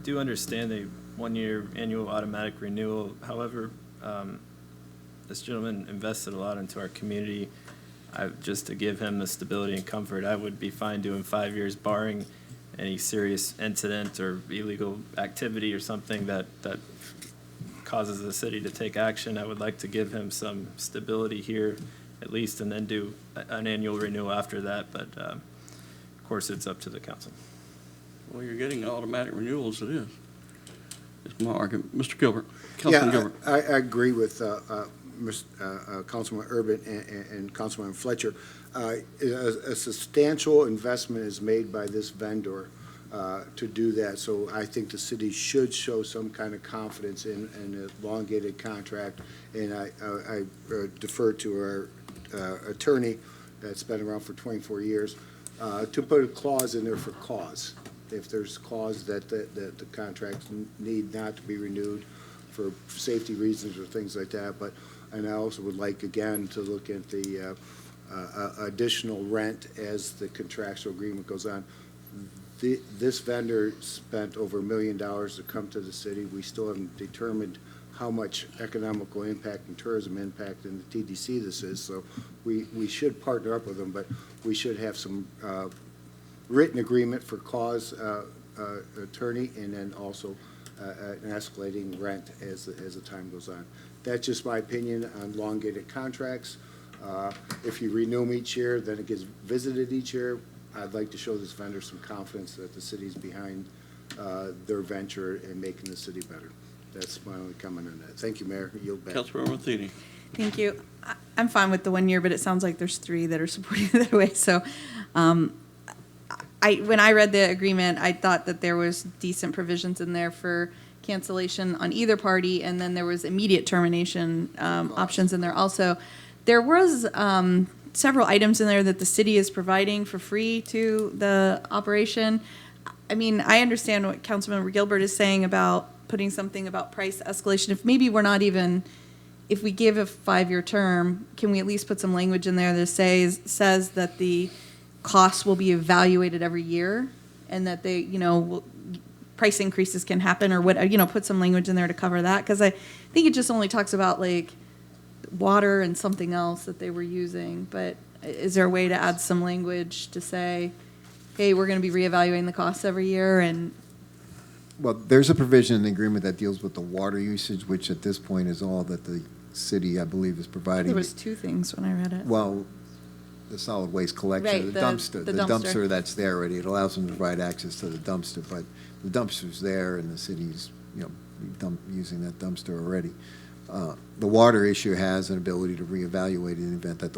do understand the 1-year annual automatic renewal. However, this gentleman invested a lot into our community. Just to give him the stability and comfort, I would be fine doing 5 years barring any serious incident or illegal activity or something that causes the city to take action. I would like to give him some stability here at least, and then do an annual renewal after that. But of course, it's up to the council. Well, you're getting automatic renewals, it is. It's my argument. Mr. Gilbert, Councilman Gilbert. I agree with Councilman Urban and Councilman Fletcher. A substantial investment is made by this vendor to do that. So I think the city should show some kind of confidence in an elongated contract. And I defer to our attorney that's been around for 24 years to put a clause in there for cause. If there's cause that the contracts need not to be renewed for safety reasons or things like that. And I also would like, again, to look at the additional rent as the contractual agreement goes on. This vendor spent over $1 million to come to the city. We still haven't determined how much economical impact and tourism impact in the TDC this is. So we should partner up with them, but we should have some written agreement for cause attorney, and then also an escalating rent as the time goes on. That's just my opinion on elongated contracts. If you renew them each year, then it gets visited each year. I'd like to show this vendor some confidence that the city's behind their venture and making the city better. That's my only comment on that. Thank you, Mayor. Yield back. Councilmember Matheny. Thank you. I'm fine with the 1 year, but it sounds like there's 3 that are supporting it that way. So when I read the agreement, I thought that there was decent provisions in there for cancellation on either party, and then there was immediate termination options in there also. There was several items in there that the city is providing for free to the operation. I mean, I understand what Councilmember Gilbert is saying about putting something about price escalation. If maybe we're not even, if we give a 5-year term, can we at least put some language in there that says that the costs will be evaluated every year, and that they, price increases can happen, or what, put some language in there to cover that? Because I think it just only talks about like water and something else that they were using, but is there a way to add some language to say, hey, we're going to be reevaluating the costs every year and Well, there's a provision in the agreement that deals with the water usage, which at this point is all that the city, I believe, is providing. there was two things when I read it. Well, the solid waste collection, Right, the the dumpster. dumpster. The dumpster that's there already, it allows them to provide access to the dumpster, but the dumpster's there and the city's, using that dumpster already. The water issue has an ability to reevaluate in the event that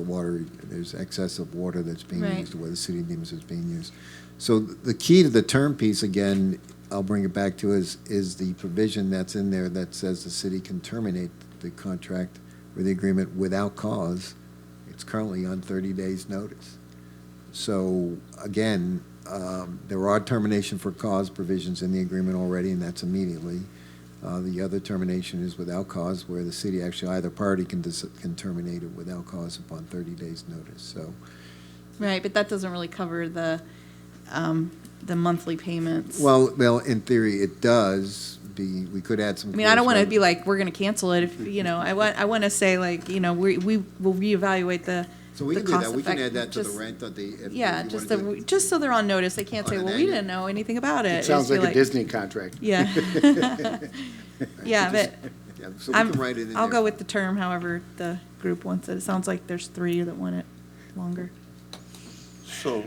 there's excessive water that's being Right. used or where the city deems it's being used. So the key to the term piece, again, I'll bring it back to is the provision that's in there that says the city can terminate the contract or the agreement without cause. It's currently on 30 days' notice. So again, there are termination for cause provisions in the agreement already, and that's immediately. The other termination is without cause, where the city actually, either party can terminate it without cause upon 30 days' notice. So Right, but that doesn't really cover the monthly payments. Well, in theory, it does. We could add some. I mean, I don't want to be like, we're going to cancel it, if, I want to say like, we will reevaluate the So we the can do cost that. We can effect- add that to the just- rent of the. if Yeah, you just wanna do it. just so they're on notice, they can't On say, an well, we annual- didn't know anything about it. It sounds Just be like a Disney contract. Yeah. Yeah, but Yeah, so we can write it in I'll there. go with the term however the group wants it. It sounds like there's three that want it longer. So,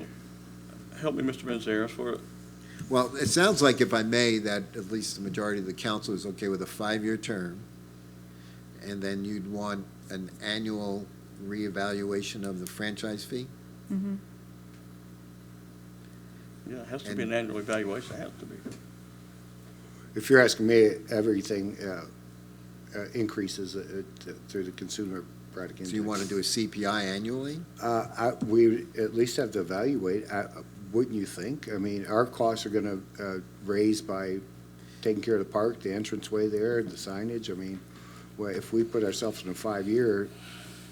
help me, Mr. Manzares, for it. Well, it sounds like, if I may, that at least the majority of the council is okay with a 5-year term, and then you'd want an annual reevaluation of the franchise fee? Mm-hmm. Yeah, it has to be an annual evaluation, it has to be. If you're asking me, everything increases through the consumer product index. So you want to do a CPI annually? We at least have to evaluate, wouldn't you think? I mean, our costs are going to raise by taking care of the park, the entranceway there, the signage. I mean, well, if we put ourselves in a 5-year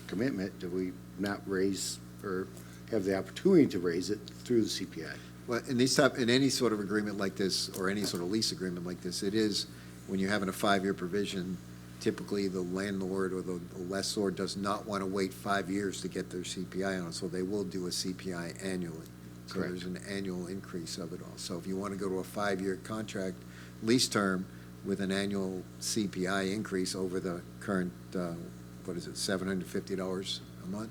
commitment, do we not raise or have the opportunity to raise it through the CPI? Well, in any sort of agreement like this, or any sort of lease agreement like this, it is, when you're having a 5-year provision, typically the landlord or the lessor does not want to wait 5 years to get their CPI on, so they will do a CPI annually. So Correct. there's an annual increase of it all. So if you want to go to a 5-year contract lease term with an annual CPI increase over the current, $750 a month,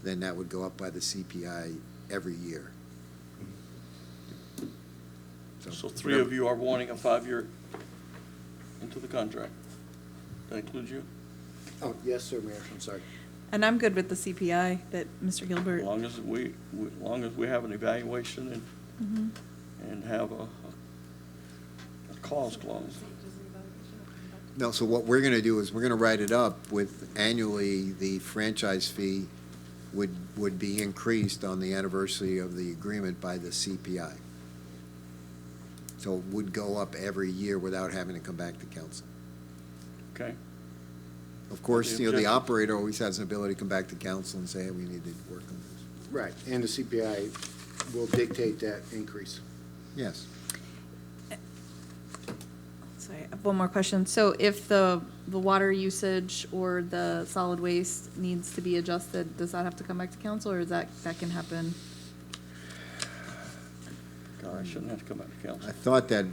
then that would go up by the CPI every year. So 3 of you are wanting a 5-year into the contract. That includes you? Oh, yes, sir, Mayor, I'm sorry. And I'm good with the CPI that Mr. Gilbert. As long as we have an evaluation Mhm. and have a clause. No, so what we're going to do is we're going to write it up with annually the franchise fee would be increased on the anniversary of the agreement by the CPI. So it would go up every year without having to come back to council. Okay. Of course, Any the objection? operator always has an ability to come back to council and say, hey, we need to work on this. Right, and the CPI will dictate that increase. Yes. Sorry, I have one more question. So if the water usage or the solid waste needs to be adjusted, does that have to come back to council, or is that can happen? God, I shouldn't have to come back to council. I thought that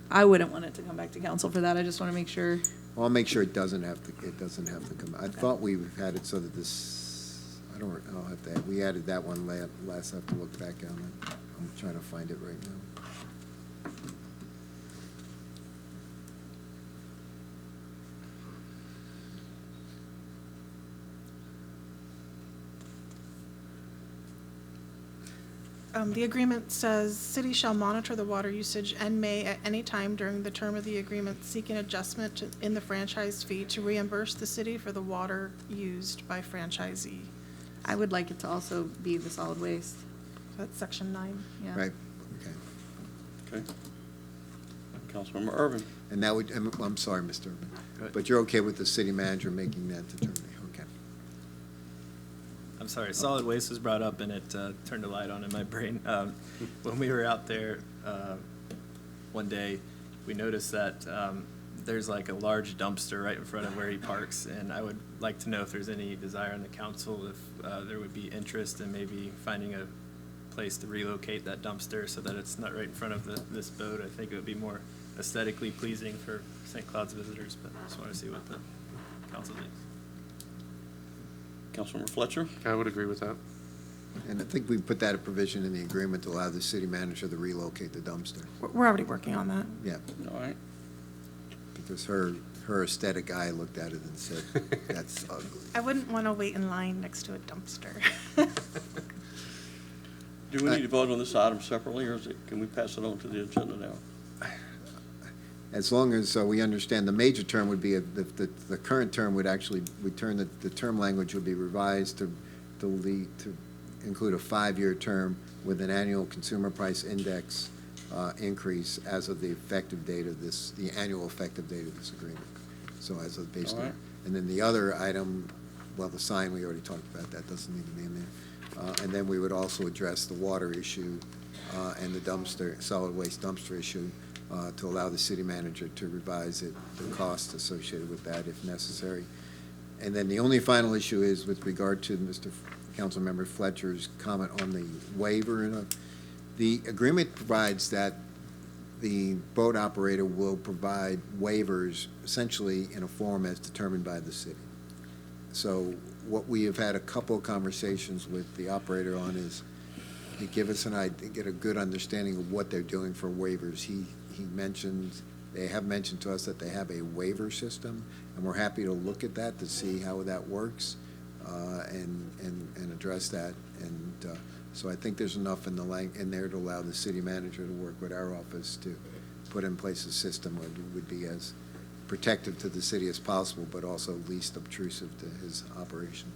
I wouldn't want it to come back to council for that. I just want to make sure. I'll make sure it doesn't have to come. I thought we had it so that I'll have to, we added that one last, I have to look back on it. I'm trying to find it right now. The agreement says, "City shall monitor the water usage and may at any time during the term of the agreement seek an adjustment in the franchise fee to reimburse the city for the water used by franchisee." I would like it to also be the solid waste. That's section 9. Yeah. Right, okay. Okay. Councilmember Urban. And that would, I'm sorry, Mr. Urban, Go ahead. but you're okay with the city manager making that determination? Okay. I'm sorry, solid waste was brought up and it turned a light on in my brain. When we were out there one day, we noticed that there's like a large dumpster right in front of where he parks, and I would like to know if there's any desire on the council, if there would be interest in maybe finding a place to relocate that dumpster so that it's not right in front of this boat. I think it would be more aesthetically pleasing for St. Cloud's visitors, but I just want to see what the council thinks. Councilmember Fletcher? I would agree with that. And I think we put that a provision in the agreement to allow the city manager to relocate the dumpster. We're already working on that. Yeah. All right. Because her aesthetic eye looked at it and said, that's ugly. I wouldn't want to wait in line next to a dumpster. Do we need to vote on this item separately, or can we pass it on to the agenda now? As long as we understand, the major term would be, the current term would actually return, the term language would be revised to include a 5-year term with an annual consumer price index increase as of the effective date of this, the annual effective date of this agreement. So as of basically, right. And then the other item, well, the sign, we already talked about, that doesn't need to be in there. And then we would also address the water issue and the dumpster, solid waste dumpster issue, to allow the city manager to revise it, the cost associated with that if necessary. And then the only final issue is with regard to Councilmember Fletcher's comment on the waiver. The agreement provides that the boat operator will provide waivers essentially in a form as determined by the city. So what we have had a couple of conversations with the operator on is to give us an idea, get a good understanding of what they're doing for waivers. They have mentioned to us that they have a waiver system, and we're happy to look at that to see how that works and address that. And so I think there's enough in there to allow the city manager to work with our office to put in place a system where it would be as protective to the city as possible, but also least obtrusive to his operation.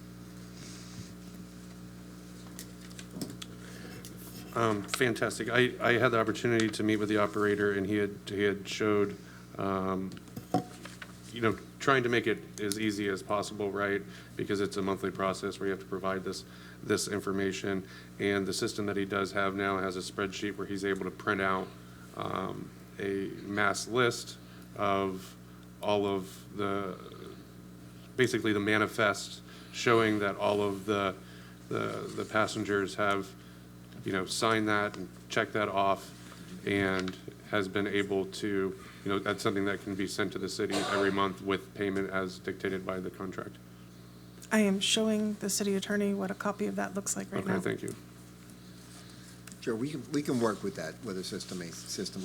Fantastic. I had the opportunity to meet with the operator, and he had showed, trying to make it as easy as possible, right? Because it's a monthly process where you have to provide this information. And the system that he does have now has a spreadsheet where he's able to print out a mass list of all of basically the manifest showing that all of the passengers have sign that and check that off, and has been able to, that's something that can be sent to the city every month with payment as dictated by the contract. I am showing the city attorney what a copy of that looks like right now. Okay, thank you. Sure, we can work with that, with a system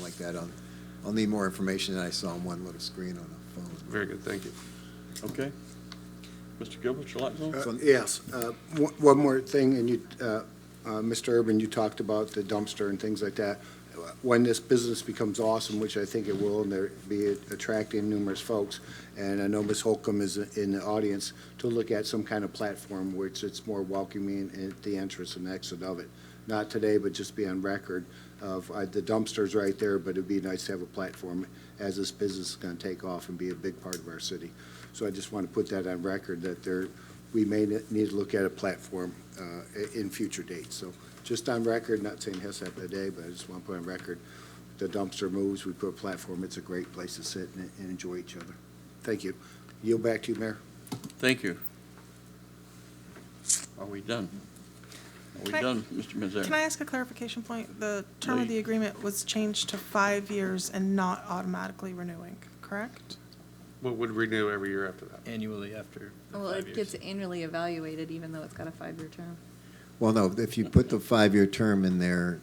like that. I'll need more information than I saw on one little screen on a phone. Very good, thank you. Okay. Mr. Gilbert, would you like to? Yes. One more thing, and you, Mr. Urban, you talked about the dumpster and things like that. When this business becomes awesome, which I think it will, and there be attracting numerous folks, and I know Ms. Holcomb is in the audience, to look at some kind of platform which it's more welcoming at the entrance and exit of it. Not today, but just be on record of the dumpster's right there, but it'd be nice to have a platform as this business is going to take off and be a big part of our city. So I just want to put that on record that we may need to look at a platform in future dates. So just on record, not saying it has to happen today, but I just want to put on record, the dumpster moves, we put a platform, it's a great place to sit and enjoy each other. Thank you. Yield back to you, Mayor. Thank you. Are we done? Are we done, Mr. Mizar? Can I ask a clarification point? The term of Please. the agreement was changed to 5 years and not automatically renewing, correct? What would renew every year after that? Annually after the Well, 5 it years. gets annually evaluated even though it's got a 5-year term. Well, no, if you put the 5-year term in there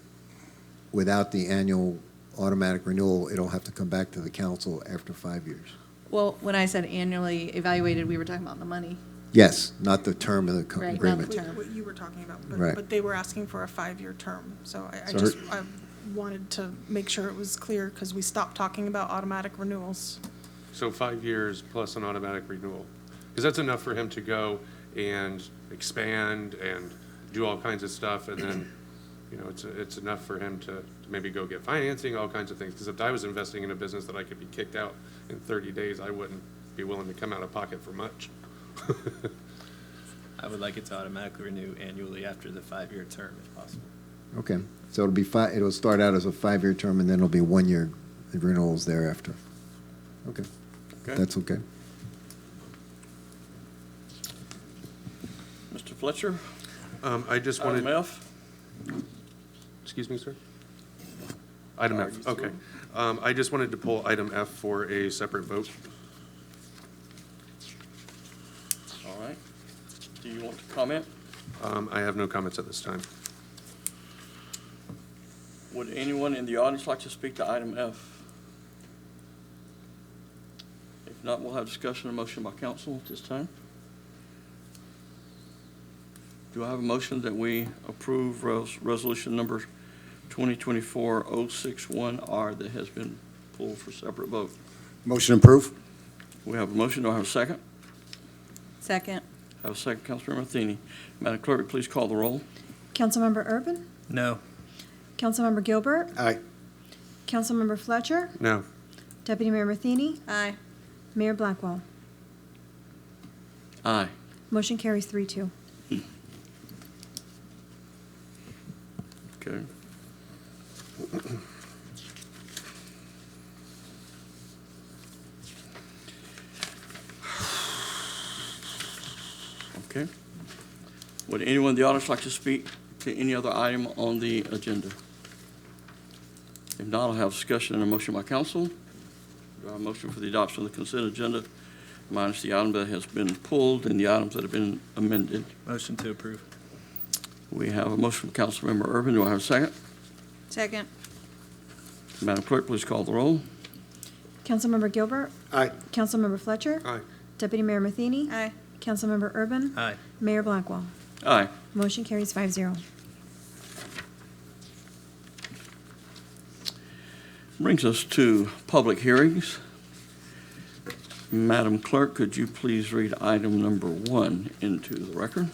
without the annual automatic renewal, it'll have to come back to the council after 5 years. Well, when I said annually evaluated, we were talking about the money. Yes, not the term of the Right, not agreement. the term. What you were talking about, Right. but they were asking for a 5-year term. So I So just, I wanted to make sure it was clear because we stopped talking about automatic renewals. So 5 years plus an automatic renewal. Because that's enough for him to go and expand and do all kinds of stuff, and then, it's enough for him to maybe go get financing, all kinds of things. Because if I was investing in a business that I could be kicked out in 30 days, I wouldn't be willing to come out of pocket for much. I would like it to automatically renew annually after the 5-year term if possible. Okay, so it'll start out as a 5-year term, and then it'll be 1-year renewals thereafter. Okay. Okay. That's okay. Mr. Fletcher? I just wanted. Item F? Excuse me, sir? Item Are F, you okay. I just wanted to pull item F for a separate vote. All right. Do you want to comment? I have no comments at this time. Would anyone in the audience like to speak to item F? If not, we'll have discussion and motion by council at this time. Do I have a motion that we approve resolution number 2024-061R that has been pulled for separate vote? Motion approved. We have a motion. Do I have a second? Second. I have a second, Councilmember Matheny. Madam Clerk, please call the roll. Councilmember Urban? No. Councilmember Gilbert? Aye. Councilmember Fletcher? No. Deputy Mayor Matheny? Aye. Mayor Blackwell? Aye. Motion carries 3-2. Okay. Okay. Would anyone in the audience like to speak to any other item on the agenda? If not, I'll have discussion and a motion by council. Do I have a motion for the adoption of the consent agenda minus the item that has been pulled and the items that have been amended? Motion to approve. We have a motion from Councilmember Urban. Do I have a second? Second. Madam Clerk, please call the roll. Councilmember Gilbert? Aye. Councilmember Fletcher? Aye. Deputy Mayor Matheny? Aye. Councilmember Urban? Aye. Mayor Blackwell? Aye. Motion carries 5-0. Brings us to public hearings. Madam Clerk, could you please read item number 1 into the record?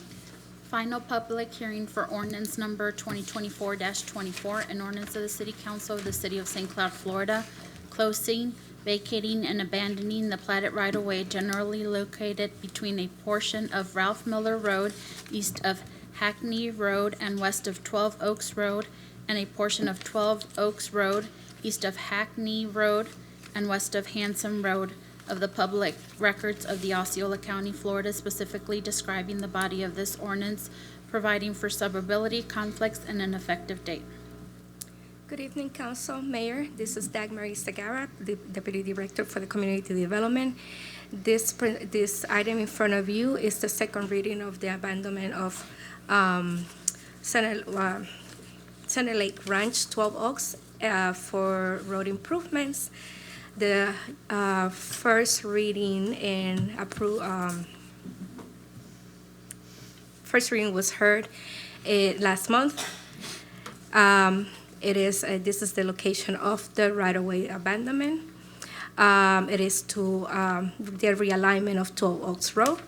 Final public hearing for ordinance number 2024-24, an ordinance of the City Council of the City of St. Cloud, Florida, closing, vacating, and abandoning the platted right-of-way generally located between a portion of Ralph Miller Road east of Hackney Road and west of 12 Oaks Road, and a portion of 12 Oaks Road east of Hackney Road and west of Hanson Road of the public records of the Osceola County, Florida, specifically describing the body of this ordinance, providing for suburbility, conflicts, and an effective date. Good evening, Council, Mayor. This is Dagmary Segarra, the Deputy Director for the Community Development. This item in front of you is the second reading of the abandonment of Center Lake Ranch, 12 Oaks, for road improvements. The first reading and first reading was heard last month. This is the location of the right-of-way abandonment. It is to the realignment of 12 Oaks Road.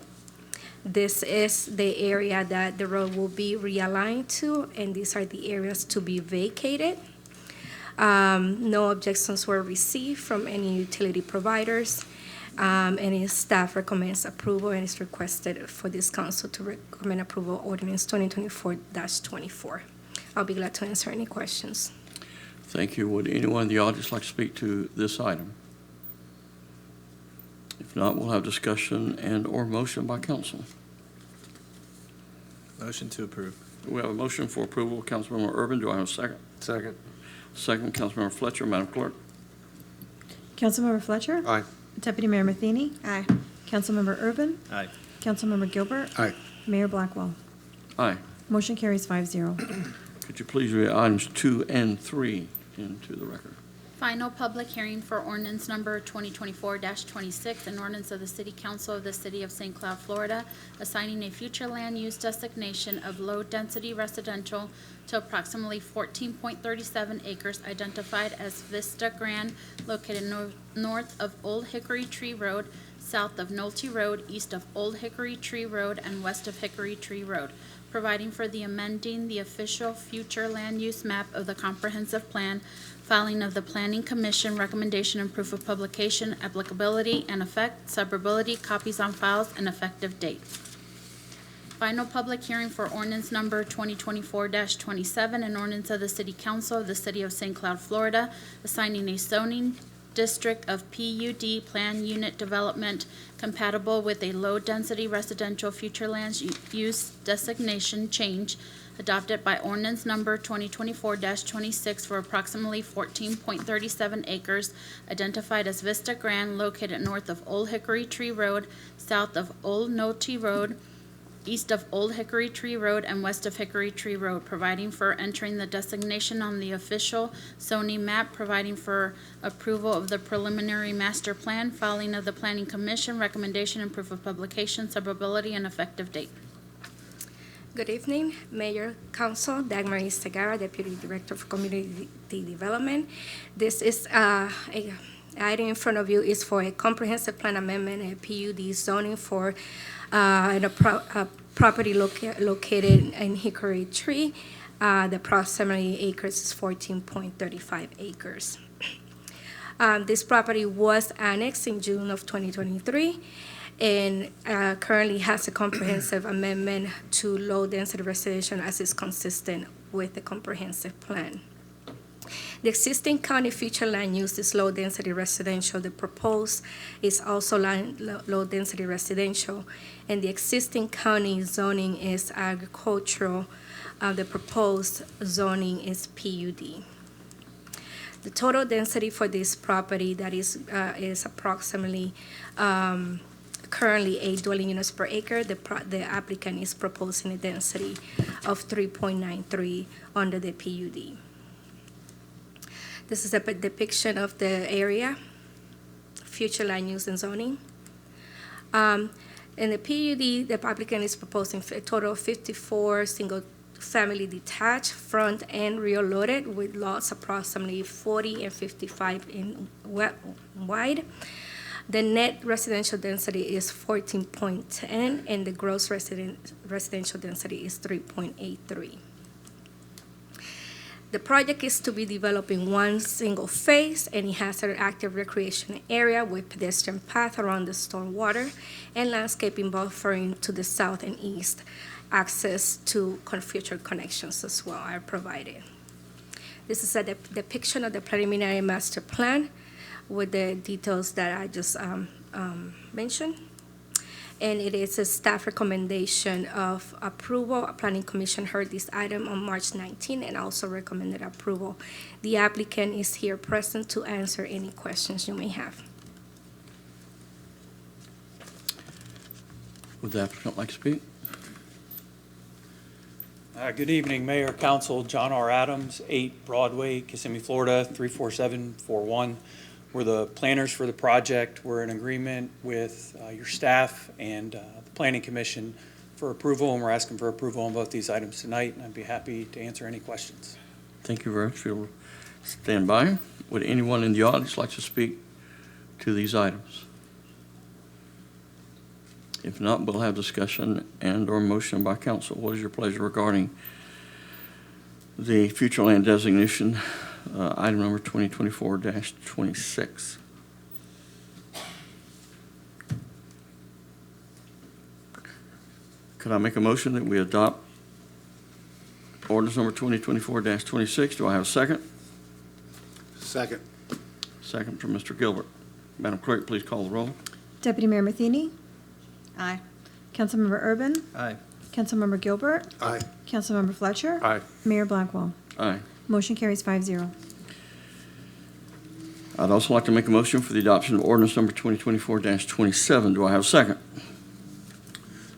This is the area that the road will be realigned to, and these are the areas to be vacated. No objections were received from any utility providers. Any staff recommends approval and is requested for this council to recommend approval ordinance 2024-24. I'll be glad to answer any questions. Thank you. Would anyone in the audience like to speak to this item? If not, we'll have discussion and or motion by council. Motion to approve. We have a motion for approval. Councilmember Urban, do I have a second? Second. Second, Councilmember Fletcher. Madam Clerk? Councilmember Fletcher? Aye. Deputy Mayor Matheny? Aye. Councilmember Urban? Aye. Councilmember Gilbert? Aye. Mayor Blackwell? Aye. Motion carries 5-0. Could you please read items 2 and 3 into the record? Final public hearing for ordinance number 2024-26, an ordinance of the City Council of the City of St. Cloud, Florida, assigning a future land use designation of low-density residential to approximately 14.37 acres identified as Vista Grand, located north of Old Hickory Tree Road, south of Nolte Road, east of Old Hickory Tree Road, and west of Hickory Tree Road, providing for the amending the official future land use map of the comprehensive plan, filing of the Planning Commission recommendation and proof of publication, applicability and effect, suburbility, copies on files, and effective date. Final public hearing for ordinance number 2024-27, an ordinance of the City Council of the City of St. Cloud, Florida, assigning a zoning district of PUD plan unit development compatible with a low-density residential future land use designation change adopted by ordinance number 2024-26 for approximately 14.37 acres identified as Vista Grand located north of Old Hickory Tree Road, south of Old Nolte Road, east of Old Hickory Tree Road, and west of Hickory Tree Road, providing for entering the designation on the official zoning map, providing for approval of the preliminary master plan, filing of the Planning Commission, recommendation and proof of publication, suburbility, and effective date. Good evening, Mayor, Council, Dagmar Segara, Deputy Director for Community Development. This is a item in front of you is for a comprehensive plan amendment, a PUD zoning for a property located in Hickory Tree. The approximately acres is 14.35 acres. This property was annexed in June of 2023 and currently has a comprehensive amendment to low-density residential as is consistent with the comprehensive plan. The existing county future land use is low-density residential. The proposed is also low-density residential, and the existing county zoning is agricultural. The proposed zoning is PUD. The total density for this property that is approximately currently 8 dwelling units per acre. The applicant is proposing a density of 3.93 under the PUD. This is a depiction of the area, future land use and zoning. In the PUD, the applicant is proposing a total of 54 single-family detached, front and rear loaded, with lots approximately 40 and 55 in wide. The net residential density is 14.10, and the gross residential density is 3.83. The project is to be developed in one single phase, and it has an active recreation area with pedestrian path around the stormwater and landscaping buffering to the south and east. Access to future connections as well are provided. This is a depiction of the preliminary master plan with the details that I just mentioned. And it is a staff recommendation of approval. Planning Commission heard this item on March 19 and also recommended approval. The applicant is here present to answer any questions you may have. Would the applicant like to speak? Good evening, Mayor, Council. John R. Adams, 8 Broadway, Kissimmee, Florida, 34741. We're the planners for the project. We're in agreement with your staff and the Planning Commission for approval, and we're asking for approval on both these items tonight, and I'd be happy to answer any questions. Thank you very much. You'll stand by. Would anyone in the audience like to speak to these items? If not, we'll have discussion and/or motion by council. What is your pleasure regarding the future land designation, item number 2024-26? Could I make a motion that we adopt ordinance number 2024-26? Do I have a second? Second. Second from Mr. Gilbert. Madam Clerk, please call the roll. Deputy Mayor Matheny? Aye. Councilmember Urban? Aye. Councilmember Gilbert? Aye. Councilmember Fletcher? Aye. Mayor Blackwell? Aye. Motion carries 5-0. I'd also like to make a motion for the adoption of ordinance number 2024-27. Do I have a second?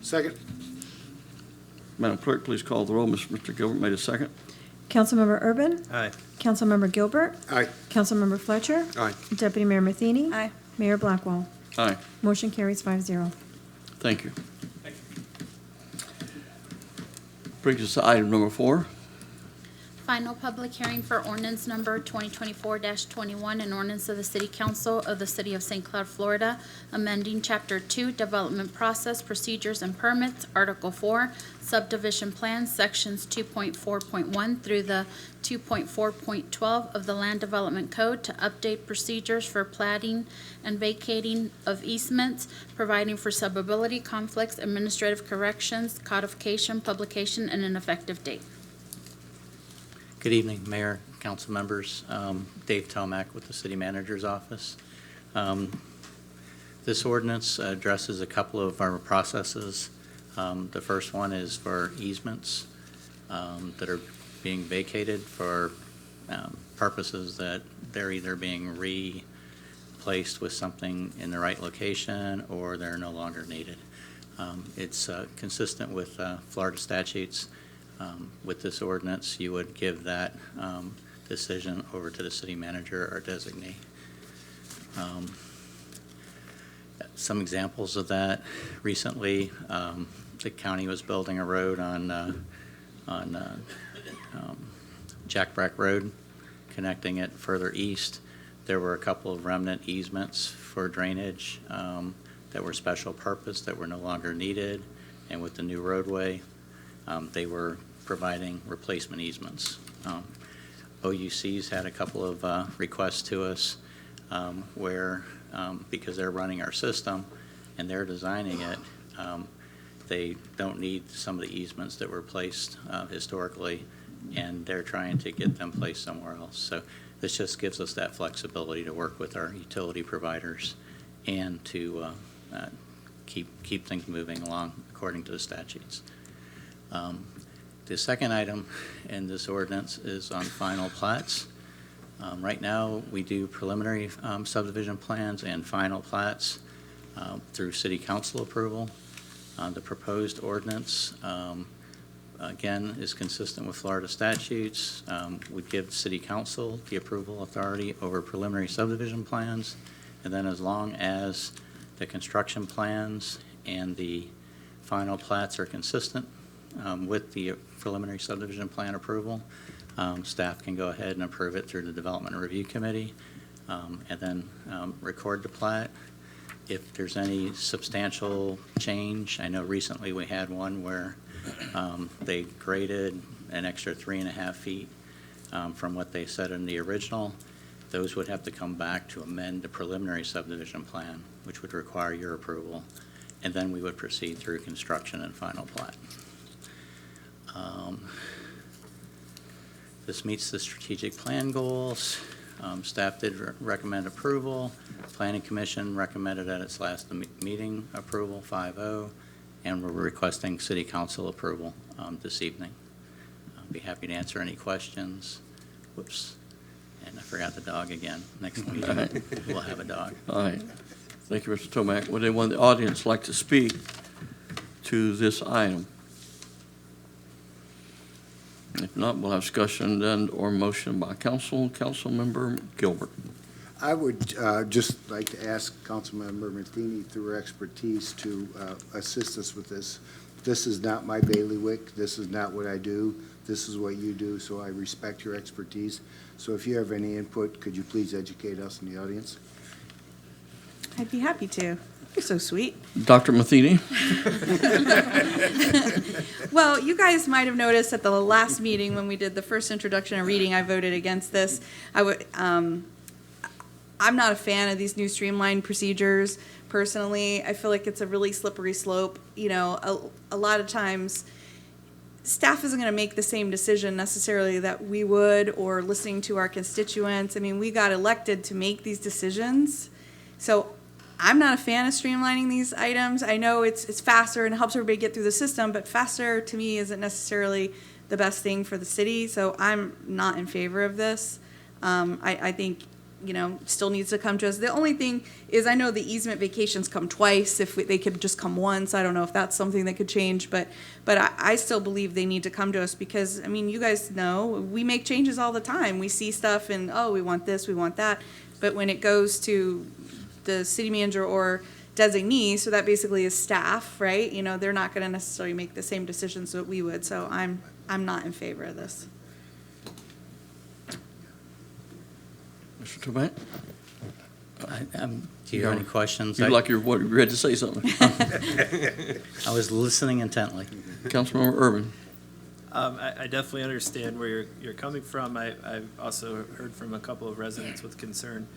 Second. Madam Clerk, please call the roll. Mr. Gilbert made a second. Councilmember Urban? Aye. Councilmember Gilbert? Aye. Councilmember Fletcher? Aye. Deputy Mayor Matheny? Aye. Mayor Blackwell? Aye. Motion carries 5-0. Thank you. Brings us to item number 4. Final public hearing for ordinance number 2024-21, an ordinance of the City Council of the City of St. Cloud, Florida, amending Chapter 2, Development Process, Procedures and Permits, Article 4, Subdivision Plans, Sections 2.4.1 through the 2.4.12 of the Land Development Code to update procedures for platting and vacating of easements, providing for suburbility, conflicts, administrative corrections, codification, publication, and an effective date. Good evening, Mayor, council members. Dave Tomac with the city manager's office. This ordinance addresses a couple of our processes. The first one is for easements that are being vacated for purposes that they're either being replaced with something in the right location or they're no longer needed. It's consistent with Florida statutes. With this ordinance, you would give that decision over to the city manager or designee. Some examples of that, recently, the county was building a road on Jack Brack Road, connecting it further east. There were a couple of remnant easements for drainage that were special purpose that were no longer needed, and with the new roadway, they were providing replacement easements. OUC's had a couple of requests to us where, because they're running our system and they're designing it, they don't need some of the easements that were placed historically, and they're trying to get them placed somewhere else. So this just gives us that flexibility to work with our utility providers and to keep things moving along according to the statutes. The second item in this ordinance is on final plats. Right now, we do preliminary subdivision plans and final plats through city council approval. The proposed ordinance, again, is consistent with Florida statutes. Would give city council the approval authority over preliminary subdivision plans, and then as long as the construction plans and the final plats are consistent with the preliminary subdivision plan approval, staff can go ahead and approve it through the Development Review Committee, and then record the plat. If there's any substantial change, I know recently we had one where they graded an extra 3.5 feet from what they said in the original. Those would have to come back to amend the preliminary subdivision plan, which would require your approval, and then we would proceed through construction and final plat. This meets the strategic plan goals. Staff did recommend approval. Planning Commission recommended at its last meeting approval, 5-0, and we're requesting City Council approval this evening. I'll be happy to answer any questions. Whoops, and I forgot the dog again. Next meeting, we'll have a dog. All right. Thank you, Mr. Tomac. Would anyone in the audience like to speak to this item? If not, we'll have discussion then or motion by Councilmember Gilbert. I would just like to ask Councilmember Matheny, through her expertise, to assist us with this. This is not my bailiwick. This is not what I do. This is what you do, so I respect your expertise. So if you have any input, could you please educate us in the audience? I'd be happy to. You're so sweet. Dr. Matheny? Well, you guys might have noticed at the last meeting when we did the first introduction and reading, I voted against this. I'm not a fan of these new streamlined procedures. Personally, I feel like it's a really slippery slope. You know, a lot of times staff isn't going to make the same decision necessarily that we would, or listening to our constituents. I mean, we got elected to make these decisions. So I'm not a fan of streamlining these items. I know it's faster and it helps everybody get through the system, but faster to me isn't necessarily the best thing for the city. So I'm not in favor of this. I think, you know, still needs to come to us. The only thing is, I know the easement vacations come twice. If they could just come once, I don't know if that's something that could change, but I still believe they need to come to us because, I mean, you guys know, we make changes all the time. We see stuff and, oh, we want this, we want that. But when it goes to the city manager or designee, so that basically is staff, right? You know, they're not going to necessarily make the same decisions that we would. So I'm not in favor of this. Mr. Tomac? Do you have any questions? You like you had to say something. I was listening intently. Councilmember Urban. I definitely understand where you're coming from. I've also heard from a couple of residents with concern.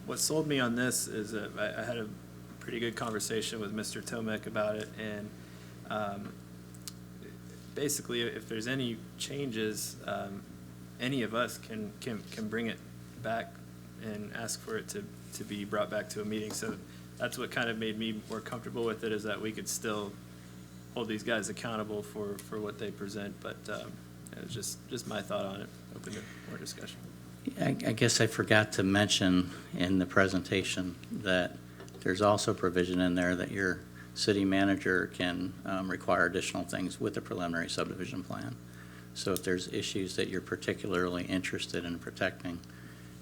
What sold me on this is that I had a pretty good conversation with Mr. Tomac about it, and basically, if there's any changes, any of us can bring it back and ask for it to be brought back to a meeting. So that's what kind of made me more comfortable with it, is that we could still hold these guys accountable for what they present. But it was just my thought on it. Open to more discussion. I guess I forgot to mention in the presentation that there's also provision in there that your city manager can require additional things with the preliminary subdivision plan. So if there's issues that you're particularly interested in protecting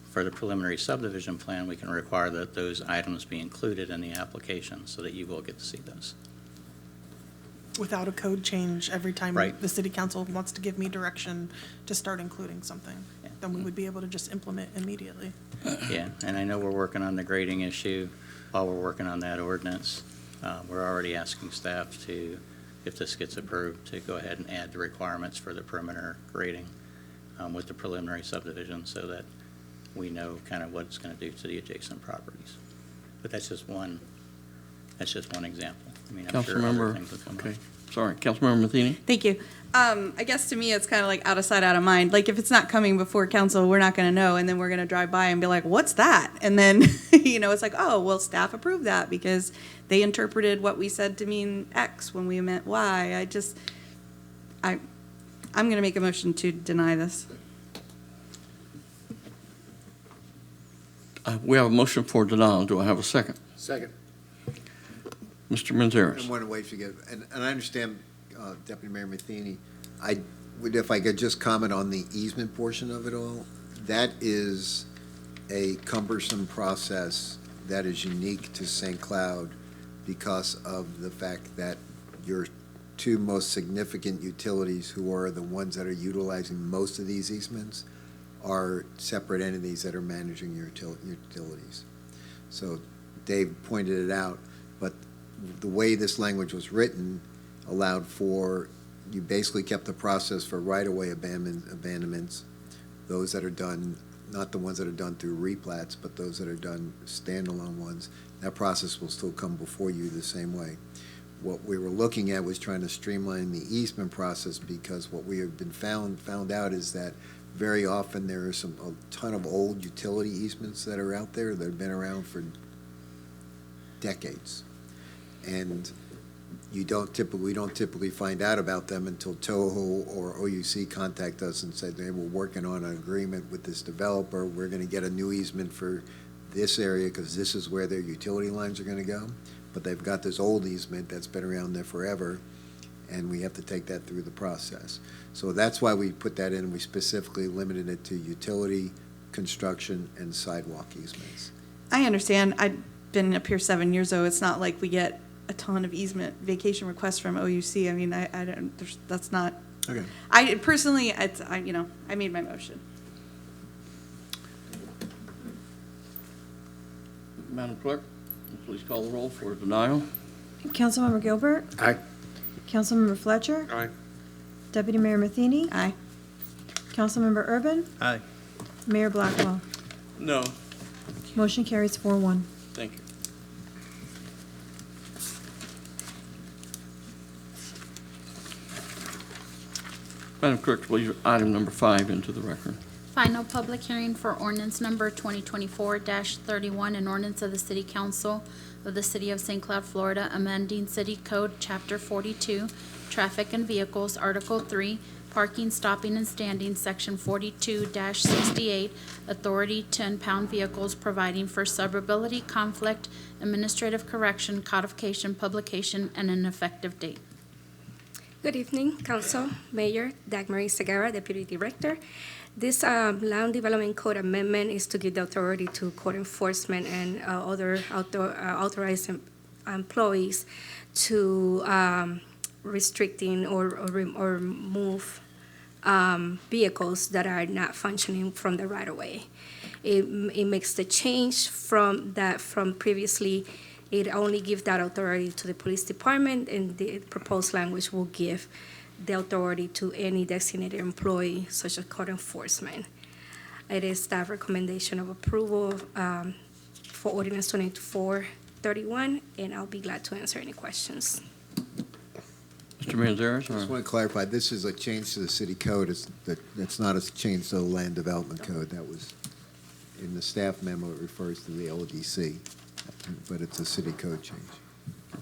for the preliminary subdivision plan, we can require that those items be included in the application so that you will get to see those. Without a code change every time Right. the city council wants to give me direction to start including something, then we would be able to just implement immediately. Yeah, and I know we're working on the grading issue while we're working on that ordinance. We're already asking staff to, if this gets approved, to go ahead and add the requirements for the perimeter grading with the preliminary subdivision so that we know kind of what it's going to do to the adjacent properties. But that's just one example. I mean, I'm sure other Councilmember, things will come up. okay, sorry, Councilmember Matheny? Thank you. I guess to me, it's kind of like out of sight, out of mind. Like if it's not coming before council, we're not going to know. And then we're going to drive by and be like, what's that? And then, it's like, oh, well, staff approved that because they interpreted what we said to mean X when we meant Y. I'm going to make a motion to deny this. We have a motion for denial. Do I have a second? Second. Mr. Manzares? And one way to get, and I understand Deputy Mayor Matheny, if I could just comment on the easement portion of it all, that is a cumbersome process that is unique to St. Cloud because of the fact that your two most significant utilities, who are the ones that are utilizing most of these easements, are separate entities that are managing your utilities. So Dave pointed it out, but the way this language was written allowed for, you basically kept the process for right-of-way abandonments, those that are done, not the ones that are done through replats, but those that are done standalone ones. That process will still come before you the same way. What we were looking at was trying to streamline the easement process, because what we have been found out is that very often there are a ton of old utility easements that are out there that have been around for decades. And we don't typically find out about them until Toho or OUC contact us and say, hey, we're working on an agreement with this developer. We're going to get a new easement for this area because this is where their utility lines are going to go. But they've got this old easement that's been around there forever, and we have to take that through the process. So that's why we put that in. We specifically limited it to utility, construction, and sidewalk easements. I understand. I've been up here 7 years, though. It's not like we get a ton of easement vacation requests from OUC. I mean, I don't, that's not. Okay. I personally, I made my motion. Madam Clerk, please call the roll for denial. Councilmember Gilbert? Aye. Councilmember Fletcher? Aye. Deputy Mayor Matheny? Aye. Councilmember Urban? Aye. Mayor Blackwell? No. Motion carries 4-1. Thank you. Madam Clerk, please read item number 5 into the record. Final public hearing for ordinance number 2024-31, an ordinance of the City Council of the City of St. Cloud, Florida, amending City Code Chapter 42, Traffic and Vehicles, Article 3, Parking, Stopping, and Standing, Section 42-68, Authority to impound vehicles, providing for suburbility, conflict, administrative correction, codification, publication, and an effective date. Good evening, Council, Mayor, Dagmary Segarra, Deputy Director. This Land Development Code amendment is to give the authority to code enforcement and other authorized employees to restricting or move vehicles that are not functioning from the right-of-way. It makes the change from previously. It only gives that authority to the police department, and the proposed language will give the authority to any designated employee, such as code enforcement. It is staff recommendation of approval for ordinance 2431, and I'll be glad to answer any questions. Mr. Manzares? I just want to clarify, this is a change to the city code. It's not a change to the land development code. That was, in the staff memo, it refers to the LDC, but it's a city code change.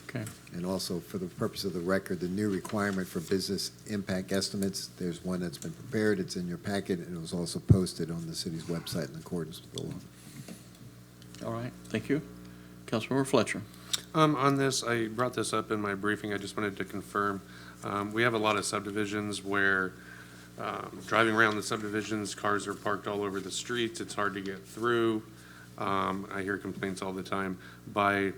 Okay. And also, for the purpose of the record, the new requirement for business impact estimates, there's one that's been prepared, it's in your packet, and it was also posted on the city's website in accordance with the law. All right, thank you. Councilmember Fletcher. On this, I brought this up in my briefing. I just wanted to confirm. We have a lot of subdivisions where driving around the subdivisions, cars are parked all over the streets. It's hard to get through. I hear complaints all the time. By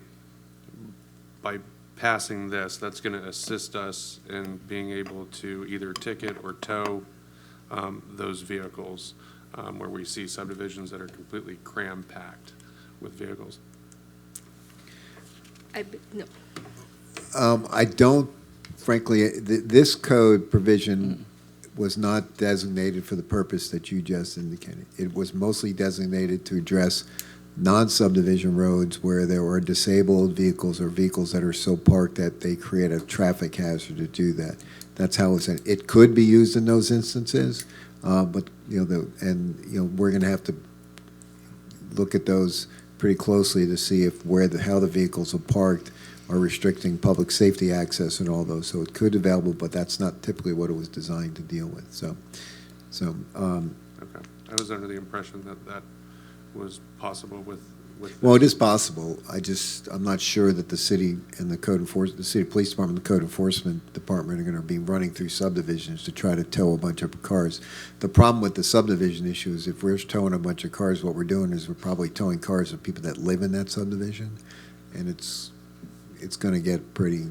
passing this, that's going to assist us in being able to either ticket or tow those vehicles where we see subdivisions that are completely cram-packed with vehicles. No. I don't, frankly, this code provision was not designated for the purpose that you just indicated. It was mostly designated to address non-subdivision roads where there were disabled vehicles or vehicles that are so parked that they create a traffic hazard to do that. That's how it's, it could be used in those instances, but, we're going to have to look at those pretty closely to see if how the vehicles are parked are restricting public safety access and all those. So it could be available, but that's not typically what it was designed to deal with. Okay. I was under the impression that that was possible with Well, it is possible. I'm not sure that the city and the city police department, and the code enforcement department are going to be running through subdivisions to try to tow a bunch of cars. The problem with the subdivision issue is if we're towing a bunch of cars, what we're doing is we're probably towing cars of people that live in that subdivision, and it's going to get pretty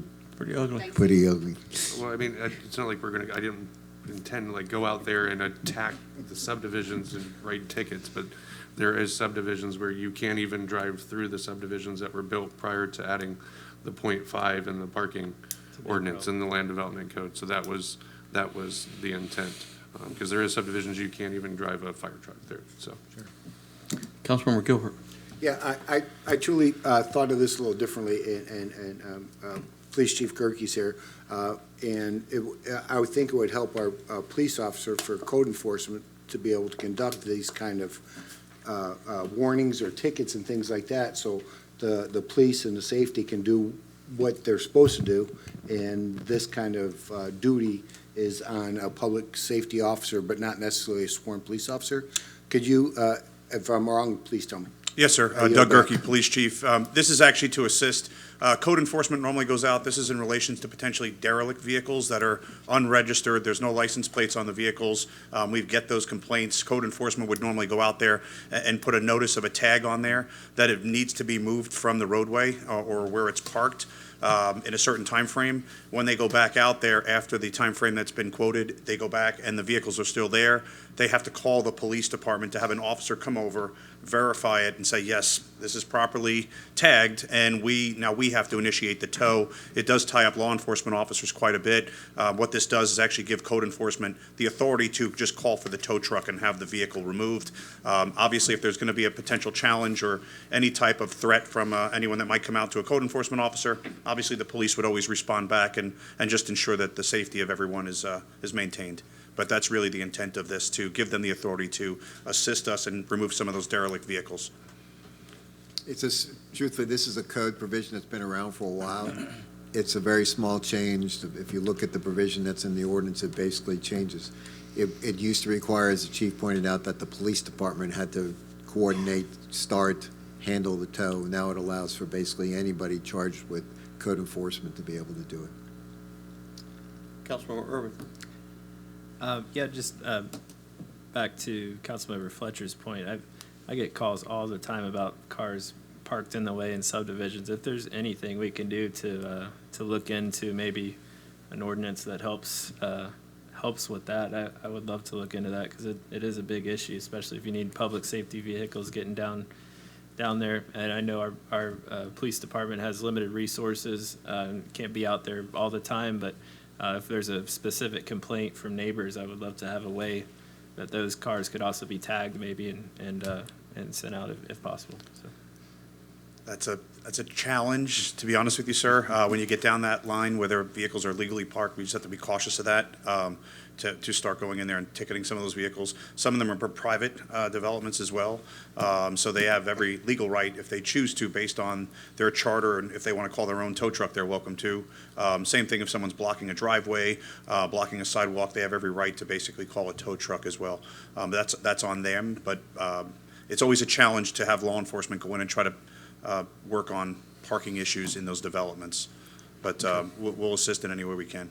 ugly. Pretty ugly. Well, I mean, it's not like I didn't intend to go out there and attack the subdivisions and write tickets, but there is subdivisions where you can't even drive through the subdivisions that were built prior to adding the .5 and the parking ordinance in the land development code. So that was the intent, because there is subdivisions you can't even drive a fire truck there. So, sure. Councilmember Gilbert. Yeah, I truly thought of this a little differently, and Police Chief Gerke's here, and I would think it would help our police officer for code enforcement to be able to conduct these kind of warnings or tickets and things like that, so the police and the safety can do what they're supposed to do, and this kind of duty is on a public safety officer, but not necessarily a sworn police officer. Could you, if I'm wrong, please tell me. Yes, sir. Doug Gerke, Police Chief. This is actually to assist. Code enforcement normally goes out. This is in relation to potentially derelict vehicles that are unregistered. There's no license plates on the vehicles. We get those complaints. Code enforcement would normally go out there and put a notice of a tag on there that it needs to be moved from the roadway or where it's parked in a certain time frame. When they go back out there after the time frame that's been quoted, they go back and the vehicles are still there. They have to call the police department to have an officer come over, verify it, and say, yes, this is properly tagged, and we have to initiate the tow. It does tie up law enforcement officers quite a bit. What this does is actually give code enforcement the authority to just call for the tow truck and have the vehicle removed. Obviously, if there's going to be a potential challenge or any type of threat from anyone that might come out to a code enforcement officer, obviously the police would always respond back and just ensure that the safety of everyone is maintained. But that's really the intent of this, to give them the authority to assist us and remove some of those derelict vehicles. Truthfully, this is a code provision that's been around for a while. It's a very small change. If you look at the provision that's in the ordinance, it basically changes. It used to require, as the chief pointed out, that the police department had to coordinate, handle the tow. Now it allows for basically anybody charged with code enforcement to be able to do it. Councilmember Urban. Just back to Councilmember Fletcher's point, I get calls all the time about cars parked in the way in subdivisions. If there's anything we can do to look into maybe an ordinance that helps with that, I would love to look into that, because it is a big issue, especially if you need public safety vehicles getting down there. And I know our police department has limited resources, can't be out there all the time, but if there's a specific complaint from neighbors, I would love to have a way that those cars could also be tagged maybe and sent out if possible. So. That's a challenge, to be honest with you, sir. When you get down that line, whether vehicles are legally parked, we just have to be cautious of that, to start going in there and ticketing some of those vehicles. Some of them are private developments as well, so they have every legal right, if they choose to, based on their charter, and if they want to call their own tow truck, they're welcome to. Same thing if someone's blocking a driveway, blocking a sidewalk, they have every right to basically call a tow truck as well. That's on them, but it's always a challenge to have law enforcement go in and try to work on parking issues in those developments. But we'll assist in any way we can.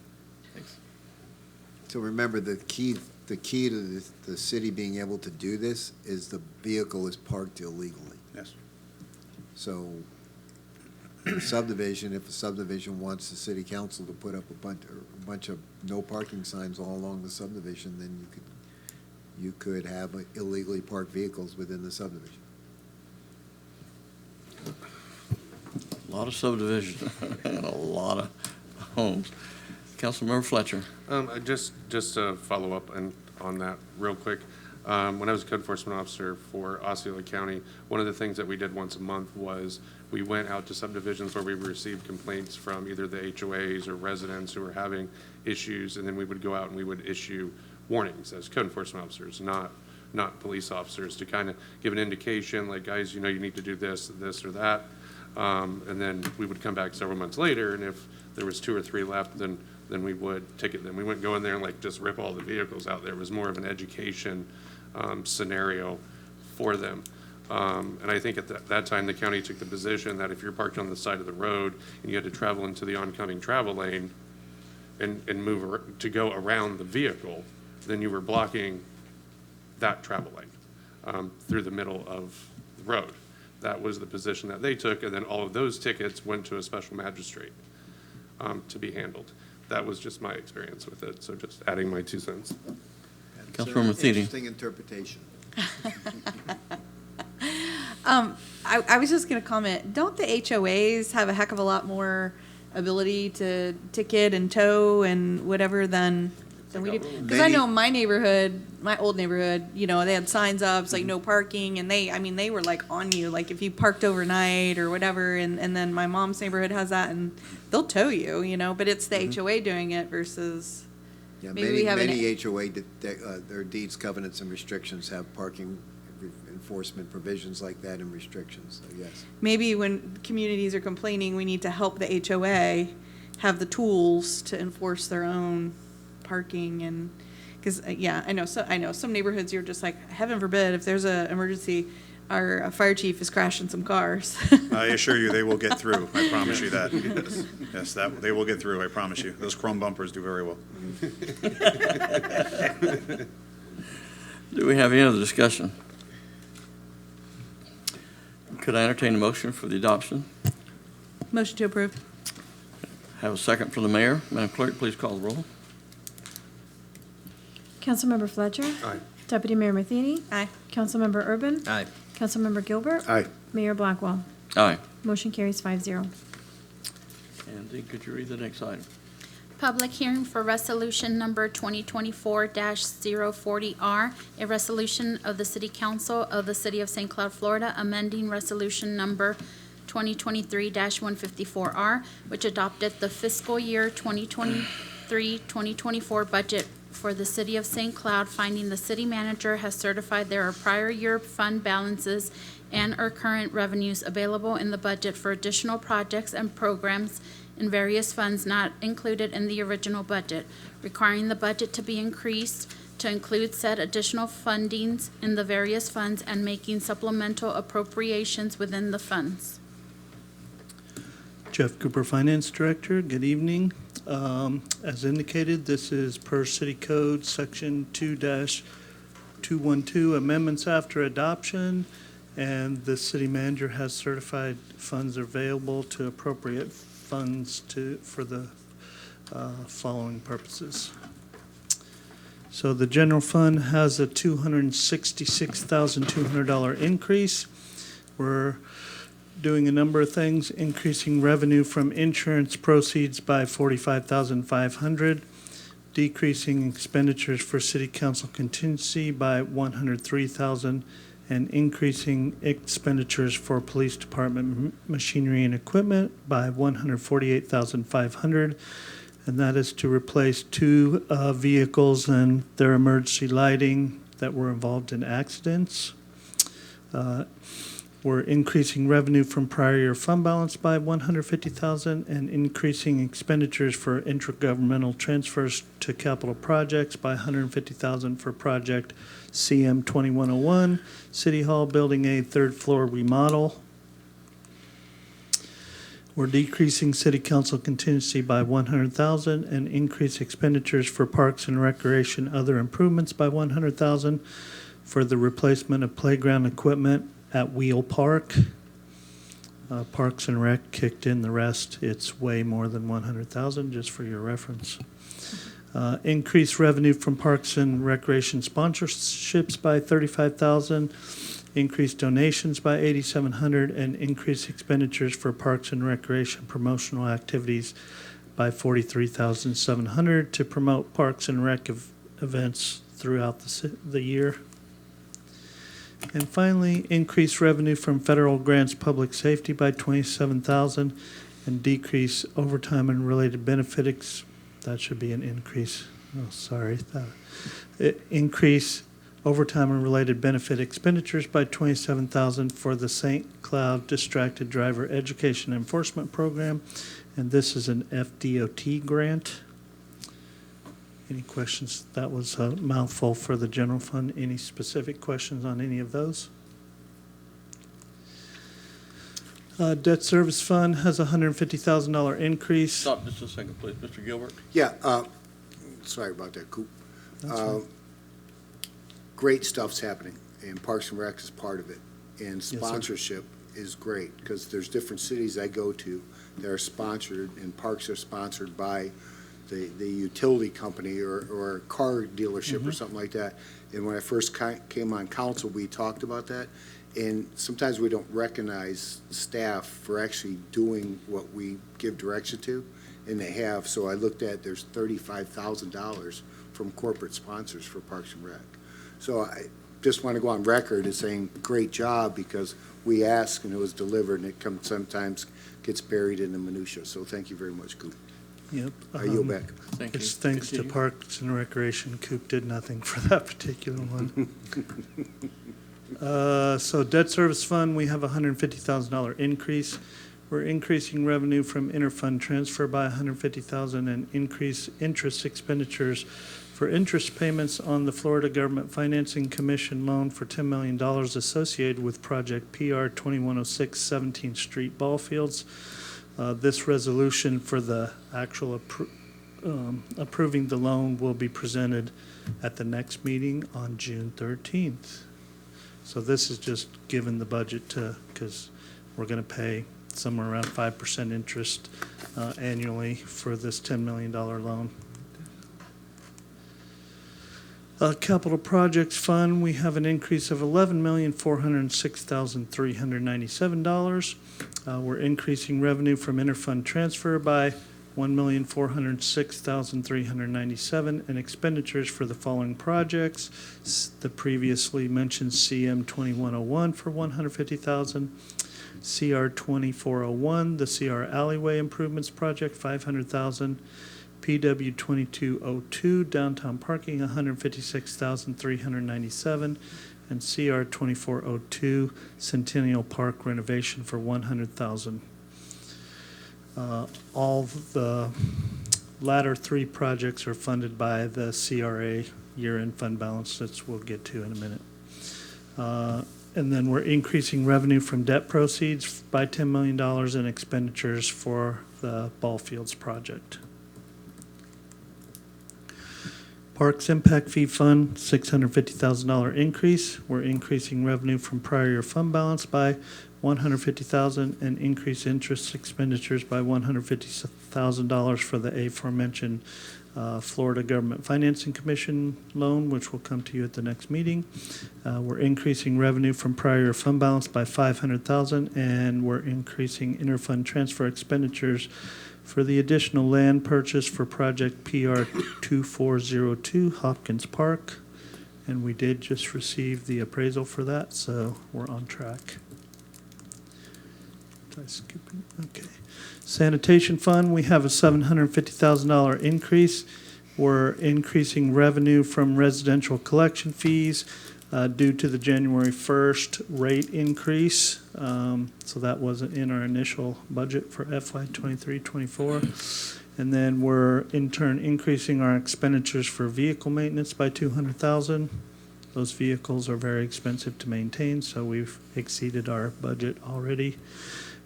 So remember, the key to the city being able to do this is the vehicle is parked illegally. Yes. So the subdivision, if a subdivision wants the city council to put up a bunch of no parking signs all along the subdivision, then you could have illegally parked vehicles within the subdivision. A lot of subdivisions and a lot of homes. Councilmember Fletcher. Just to follow up on that real quick. When I was a code enforcement officer for Osceola County, one of the things that we did once a month was we went out to subdivisions where we received complaints from either the HOAs or residents who were having issues, and then we would go out and we would issue warnings as code enforcement officers, not police officers, to kind of give an indication, like, guys, you need to do this or that. And then we would come back several months later, and if there was 2 or 3 left, then we would ticket them. We wouldn't go in there and just rip all the vehicles out there. It was more of an education scenario for them. And I think at that time, the county took the position that if you're parked on the side of the road and you had to travel into the oncoming travel lane and move to go around the vehicle, then you were blocking that travel lane through the middle of the road. That was the position that they took, and then all of those tickets went to a special magistrate to be handled. That was just my experience with it, so just adding my 2 cents. Councilmember Matheny. Interesting interpretation. I was just going to comment, don't the HOAs have a heck of a lot more ability to ticket and tow and whatever than we do? Because I know my neighborhood, my old neighborhood, they had signs up, it's like no parking, and they were like on you, like if you parked overnight or whatever, and then my mom's neighborhood has that, and they'll tow you, but it's the HOA doing it versus Yeah, maybe we have many HOA, their deeds, covenants, and restrictions have parking enforcement provisions like that and restrictions, so yes. maybe when communities are complaining, we need to help the HOA have the tools to enforce their own parking, and because I know some neighborhoods you're just like, heaven forbid, if there's an emergency, our fire chief is crashing some cars. I assure you, they will get through. I promise you that. Yes, that they will get through. I promise you. Those chrome bumpers do very well. Do we have any other discussion? Could I entertain a motion for the adoption? Motion to approve. Have a second from the mayor. Madam Clerk, please call the roll. Councilmember Fletcher. Aye. Deputy Mayor Matheny. Aye. Councilmember Urban. Aye. Councilmember Gilbert. Aye. Mayor Blackwell. Aye. Motion carries 5-0. And then could you read the next item? Public hearing for resolution number 2024-040R, a resolution of the City Council of the City of St. Cloud, Florida, amending resolution number 2023-154R, which adopted the fiscal year 2023-2024 budget for the City of St. Cloud, finding the city manager has certified there are prior year fund balances and or current revenues available in the budget for additional projects and programs in various funds not included in the original budget, requiring the budget to be increased to include said additional fundings in the various funds and making supplemental appropriations within the funds. Jeff Cooper, Finance Director. Good evening. As indicated, this is per City Code Section 2-212, amendments after adoption, and the city manager has certified funds available to appropriate funds for the following purposes. So the general fund has a $266,200 increase. We're doing a number of things, increasing revenue from insurance proceeds by $45,500, decreasing expenditures for city council contingency by $103,000, and increasing expenditures for police department machinery and equipment by $148,500. And that is to replace two vehicles and their emergency lighting that were involved in accidents. We're increasing revenue from prior year fund balance by $150,000 and increasing expenditures for intergovernmental transfers to capital projects by $150,000 for project CM 2101, City Hall Building A third floor remodel. We're decreasing city council contingency by $100,000 and increase expenditures for parks and recreation other improvements by $100,000 for the replacement of playground equipment at Wheel Park. Parks and Rec kicked in the rest. It's way more than $100,000, just for your reference. Increased revenue from Parks and Recreation sponsorships by $35,000. Increased donations by $8,700 and increased expenditures for Parks and Recreation promotional activities by $43,700 to promote Parks and Rec events throughout the year. And finally, increase revenue from federal grants public safety by $27,000 and decrease overtime and related benefits. That should be an increase. Oh, sorry. Increase overtime and related benefit expenditures by $27,000 for the St. Cloud Distracted Driver Education Enforcement Program. And this is an FDOT grant. Any questions? That was a mouthful for the general fund. Any specific questions on any of those? Debt service fund has a $150,000 increase. Stop just a second, please. Mr. Gilbert? Yeah, sorry about that, Coop. Great stuff's happening, and Parks and Rec is part of it. And sponsorship is great, because there's different cities I go to that are sponsored, and parks are sponsored by the utility company or a car dealership or something like that. And when I first came on council, we talked about that. And sometimes we don't recognize staff for actually doing what we give direction to, and they have. So I looked at, there's $35,000 from corporate sponsors for Parks and Rec. So I just want to go on record as saying, great job, because we asked and it was delivered, and it sometimes gets buried in the minutia. So thank you very much, Coop. Yep. I yield back. Thank you. It's thanks to Parks and Recreation. Coop did nothing for that particular one. So debt service fund, we have a $150,000 increase. We're increasing revenue from interfund transfer by $150,000 and increase interest expenditures for interest payments on the Florida Government Financing Commission loan for $10 million associated with project PR 2106 17th Street ball fields. This resolution for the actual approving the loan will be presented at the next meeting on June 13th. So this is just given the budget to, because we're going to pay somewhere around 5% interest annually for this $10 million loan. Capital Projects Fund, we have an increase of $11,406,397. We're increasing revenue from interfund transfer by $1,406,397 and expenditures for the following projects. The previously mentioned CM 2101 for $150,000, CR 2401, the CR Alleyway Improvements Project, $500,000, PW 2202, downtown parking, $156,397, and CR 2402, Centennial Park renovation for $100,000. All the latter three projects are funded by the CRA year-end fund balance that we'll get to in a minute. And then we're increasing revenue from debt proceeds by $10 million and expenditures for the ball fields project. Parks Impact Fee Fund, $650,000 increase. We're increasing revenue from prior year fund balance by $150,000 and increase interest expenditures by $150,000 for the aforementioned Florida Government Financing Commission loan, which will come to you at the next meeting. We're increasing revenue from prior year fund balance by $500,000, and we're increasing interfund transfer expenditures for the additional land purchase for project PR 2402 Hopkins Park. And we did just receive the appraisal for that, so we're on track. Did I skip it? Okay. Sanitation fund, we have a $750,000 increase. We're increasing revenue from residential collection fees due to the January 1st rate increase. So that wasn't in our initial budget for FY '23-24. And then we're in turn increasing our expenditures for vehicle maintenance by $200,000. Those vehicles are very expensive to maintain, so we've exceeded our budget already.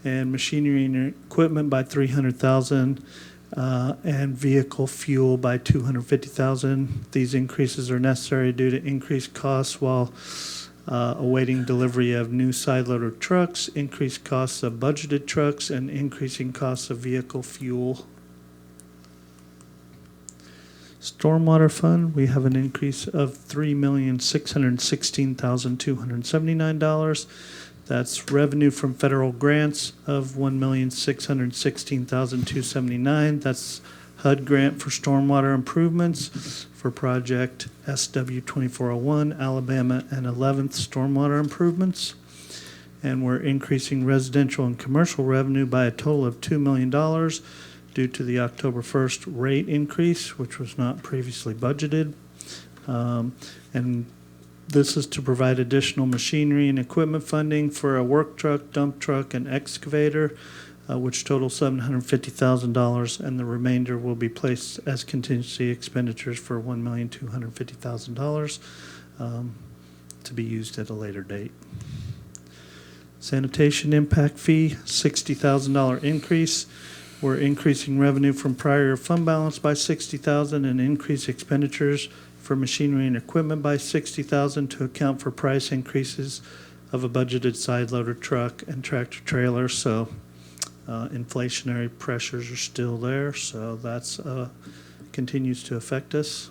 And machinery and equipment by $300,000, and vehicle fuel by $250,000. These increases are necessary due to increased costs while awaiting delivery of new side loader trucks, increased costs of budgeted trucks, and increasing costs of vehicle fuel. Stormwater fund, we have an increase of $3,616,279. That's revenue from federal grants of $1,616,279. That's HUD grant for stormwater improvements for project SW 2401, Alabama and 11th stormwater improvements. And we're increasing residential and commercial revenue by a total of $2 million due to the October 1st rate increase, which was not previously budgeted. And this is to provide additional machinery and equipment funding for a work truck, dump truck, and excavator, which total $750,000, and the remainder will be placed as contingency expenditures for $1,250,000 to be used at a later date. Sanitation impact fee, $60,000 increase. We're increasing revenue from prior fund balance by $60,000 and increase expenditures for machinery and equipment by $60,000 to account for price increases of a budgeted side loader truck and tractor trailer. So inflationary pressures are still there, so that's continues to affect us.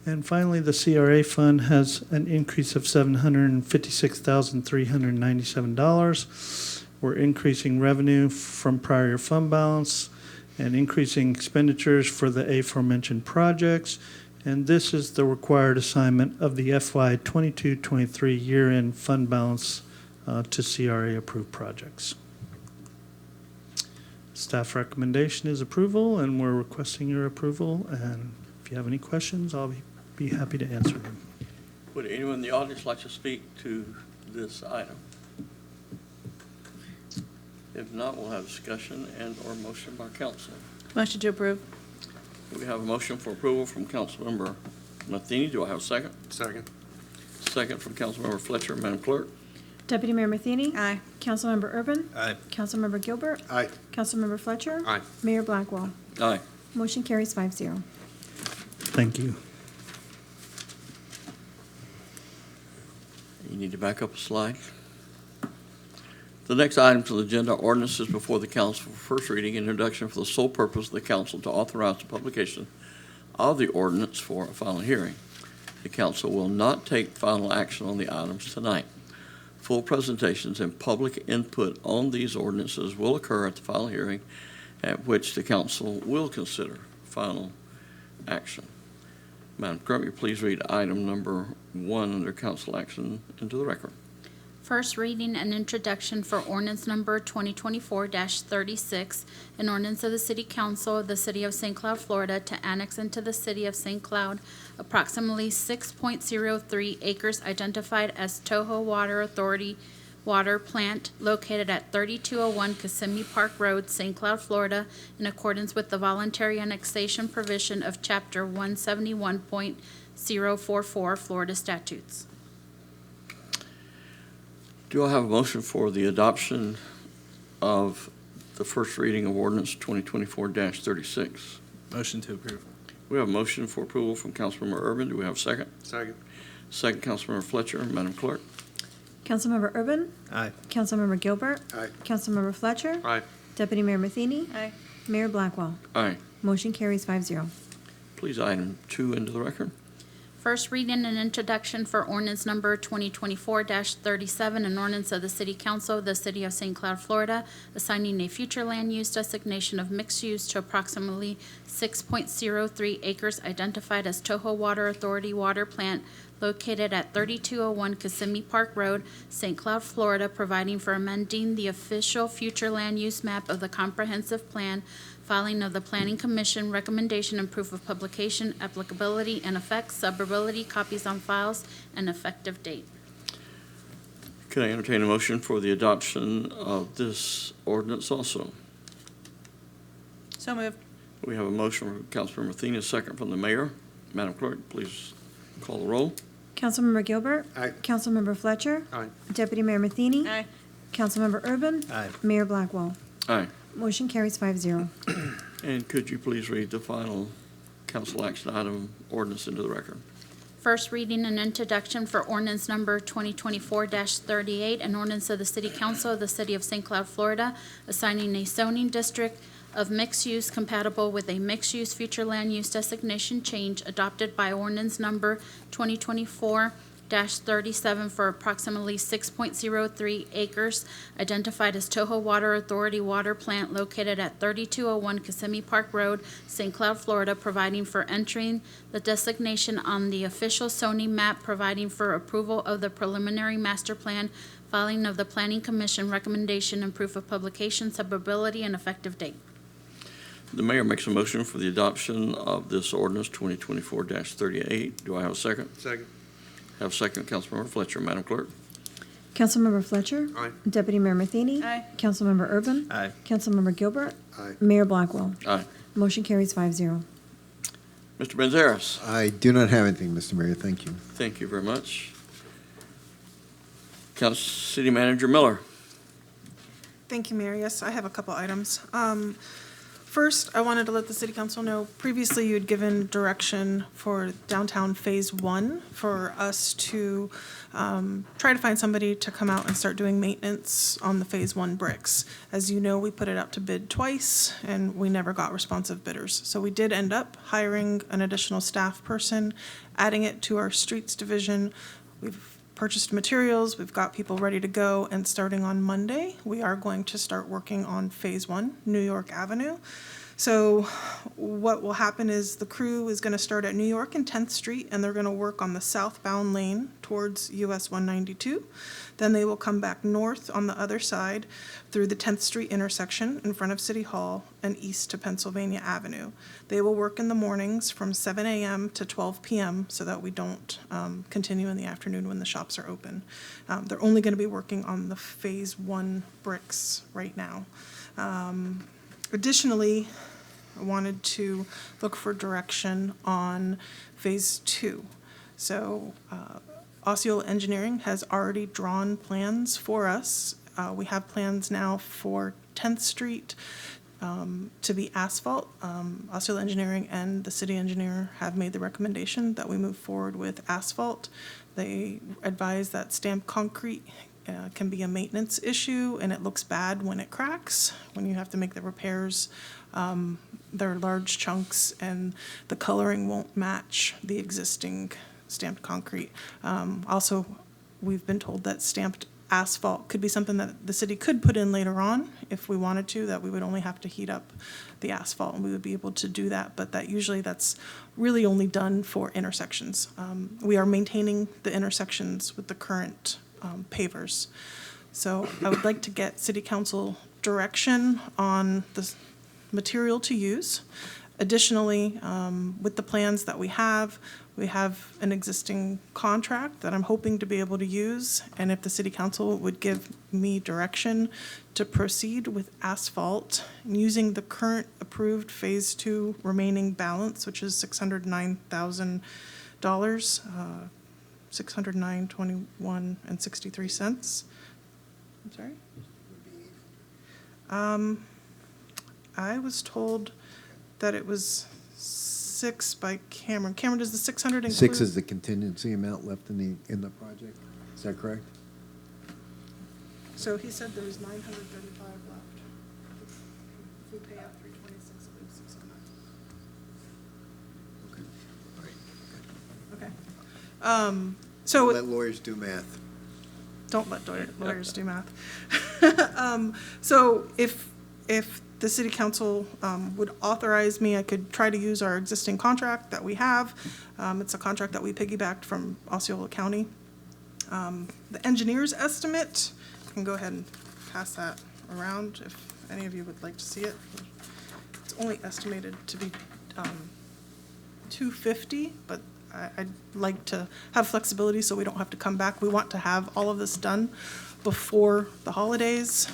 And finally, the CRA fund has an increase of $756,397. We're increasing revenue from prior fund balance and increasing expenditures for the aforementioned projects. And this is the required assignment of the FY 22-23 year-end fund balance to CRA approved projects. Staff recommendation is approval, and we're requesting your approval. And if you have any questions, I'll be happy to answer them. Would anyone in the audience like to speak to this item? If not, we'll have discussion and or motion by council. Motion to approve. We have a motion for approval from Councilmember Matheny. Do I have a second? Second. Second from Councilmember Fletcher. Madam Clerk? Deputy Mayor Matheny? Aye. Councilmember Urban? Aye. Councilmember Gilbert? Aye. Councilmember Fletcher? Aye. Mayor Blackwell? Aye. Motion carries 5-0. Thank you. You need to back up a slide. The next items on the agenda are ordinances before the council for first reading and introduction for the sole purpose of the council to authorize the publication of the ordinance for a final hearing. The council will not take final action on the items tonight. Full presentations and public input on these ordinances will occur at the final hearing, at which the council will consider final action. Madam Clerk, will you please read item number 1 under council action into the record? First reading and introduction for ordinance number 2024-36, an ordinance of the City Council of the City of St. Cloud, Florida, to annex into the City of St. Cloud approximately 6.03 acres identified as Toho Water Authority water plant located at 3201 Kissimmee Park Road, St. Cloud, Florida, in accordance with the voluntary annexation provision of Chapter 171.044 Florida statutes. Do I have a motion for the adoption of the first reading of ordinance 2024-36? Motion to approve. We have a motion for approval from Councilmember Urban. Do we have a second? Second. Second, Councilmember Fletcher. Madam Clerk? Councilmember Urban? Aye. Councilmember Gilbert? Aye. Councilmember Fletcher? Aye. Deputy Mayor Matheny? Aye. Mayor Blackwell? Aye. Motion carries 5-0. Please item 2 into the record. First reading and introduction for ordinance number 2024-37, an ordinance of the City Council of the City of St. Cloud, Florida, assigning a future land use designation of mixed use to approximately 6.03 acres identified as Toho Water Authority water plant located at 3201 Kissimmee Park Road, St. Cloud, Florida, providing for amending the official future land use map of the comprehensive plan, filing of the Planning Commission recommendation and proof of publication, applicability and effects, suburbility, copies on files, and effective date. Can I entertain a motion for the adoption of this ordinance also? So moved. We have a motion from Councilmember Matheny, a second from the mayor. Madam Clerk, please call the roll. Councilmember Gilbert. Aye. Councilmember Fletcher. Aye. Deputy Mayor Matheny. Aye. Councilmember Urban. Aye. Mayor Blackwell. Aye. Motion carries 5-0. And could you please read the final council action item ordinance into the record? First reading and introduction for ordinance number 2024-38, an ordinance of the City Council of the City of St. Cloud, Florida, assigning a zoning district of mixed use compatible with a mixed-use future land use designation change adopted by ordinance number 2024-37 for approximately 6.03 acres identified as Toho Water Authority water plant located at 3201 Kissimmee Park Road, St. Cloud, Florida, providing for entering the designation on the official zoning map, providing for approval of the preliminary master plan, filing of the Planning Commission recommendation and proof of publication, suburbility, and effective date. The mayor makes a motion for the adoption of this ordinance 2024-38. Do I have a second? Second. Have a second, Councilmember Fletcher. Madam Clerk? Councilmember Fletcher. Aye. Deputy Mayor Matheny. Aye. Councilmember Urban. Aye. Councilmember Gilbert. Aye. Mayor Blackwell. Aye. Motion carries 5-0. Mr. Benzeris? I do not have anything, Mr. Mayor. Thank you. Thank you very much. City Manager Miller? Thank you, Mayor. Yes, I have a couple items. First, I wanted to let the city council know, previously you had given direction for downtown Phase 1 for us to try to find somebody to come out and start doing maintenance on the Phase 1 bricks. As you know, we put it out to bid twice, and we never got responsive bidders. So we did end up hiring an additional staff person, adding it to our streets division. We've purchased materials, we've got people ready to go, and starting on Monday, we are going to start working on Phase 1, New York Avenue. So what will happen is the crew is going to start at New York and 10th Street, and they're going to work on the southbound lane towards US 192. Then they will come back north on the other side through the 10th Street intersection in front of City Hall and east to Pennsylvania Avenue. They will work in the mornings from 7 a.m. to 12 p.m. so that we don't continue in the afternoon when the shops are open. They're only going to be working on the Phase 1 bricks right now. Additionally, I wanted to look for direction on Phase 2. So Osceola Engineering has already drawn plans for us. We have plans now for 10th Street to be asphalt. Osceola Engineering and the city engineer have made the recommendation that we move forward with asphalt. They advise that stamped concrete can be a maintenance issue, and it looks bad when it cracks, when you have to make the repairs. They're large chunks, and the coloring won't match the existing stamped concrete. Also, we've been told that stamped asphalt could be something that the city could put in later on if we wanted to, that we would only have to heat up the asphalt, and we would be able to do that, but that usually that's really only done for intersections. We are maintaining the intersections with the current pavers. So I would like to get city council direction on the material to use. Additionally, with the plans that we have an existing contract that I'm hoping to be able to use, and if the city council would give me direction to proceed with asphalt using the current approved Phase 2 remaining balance, which is $609,000, $609.21 I'm sorry? I was told that it was 6 by Cameron. Cameron, does the 600 include? 6 is the contingency amount left in the project. Is that correct? So he said there was 935 left. If we pay out 326, it leaves 609. Okay. So Let lawyers do math. don't let lawyers do math. So if the city council would authorize me, I could try to use our existing contract that we have. It's a contract that we piggybacked from Osceola County. The engineer's estimate, I can go ahead and pass that around if any of you would like to see it. It's only estimated to be $250, but I'd like to have flexibility so we don't have to come back. We want to have all of this done before the holidays.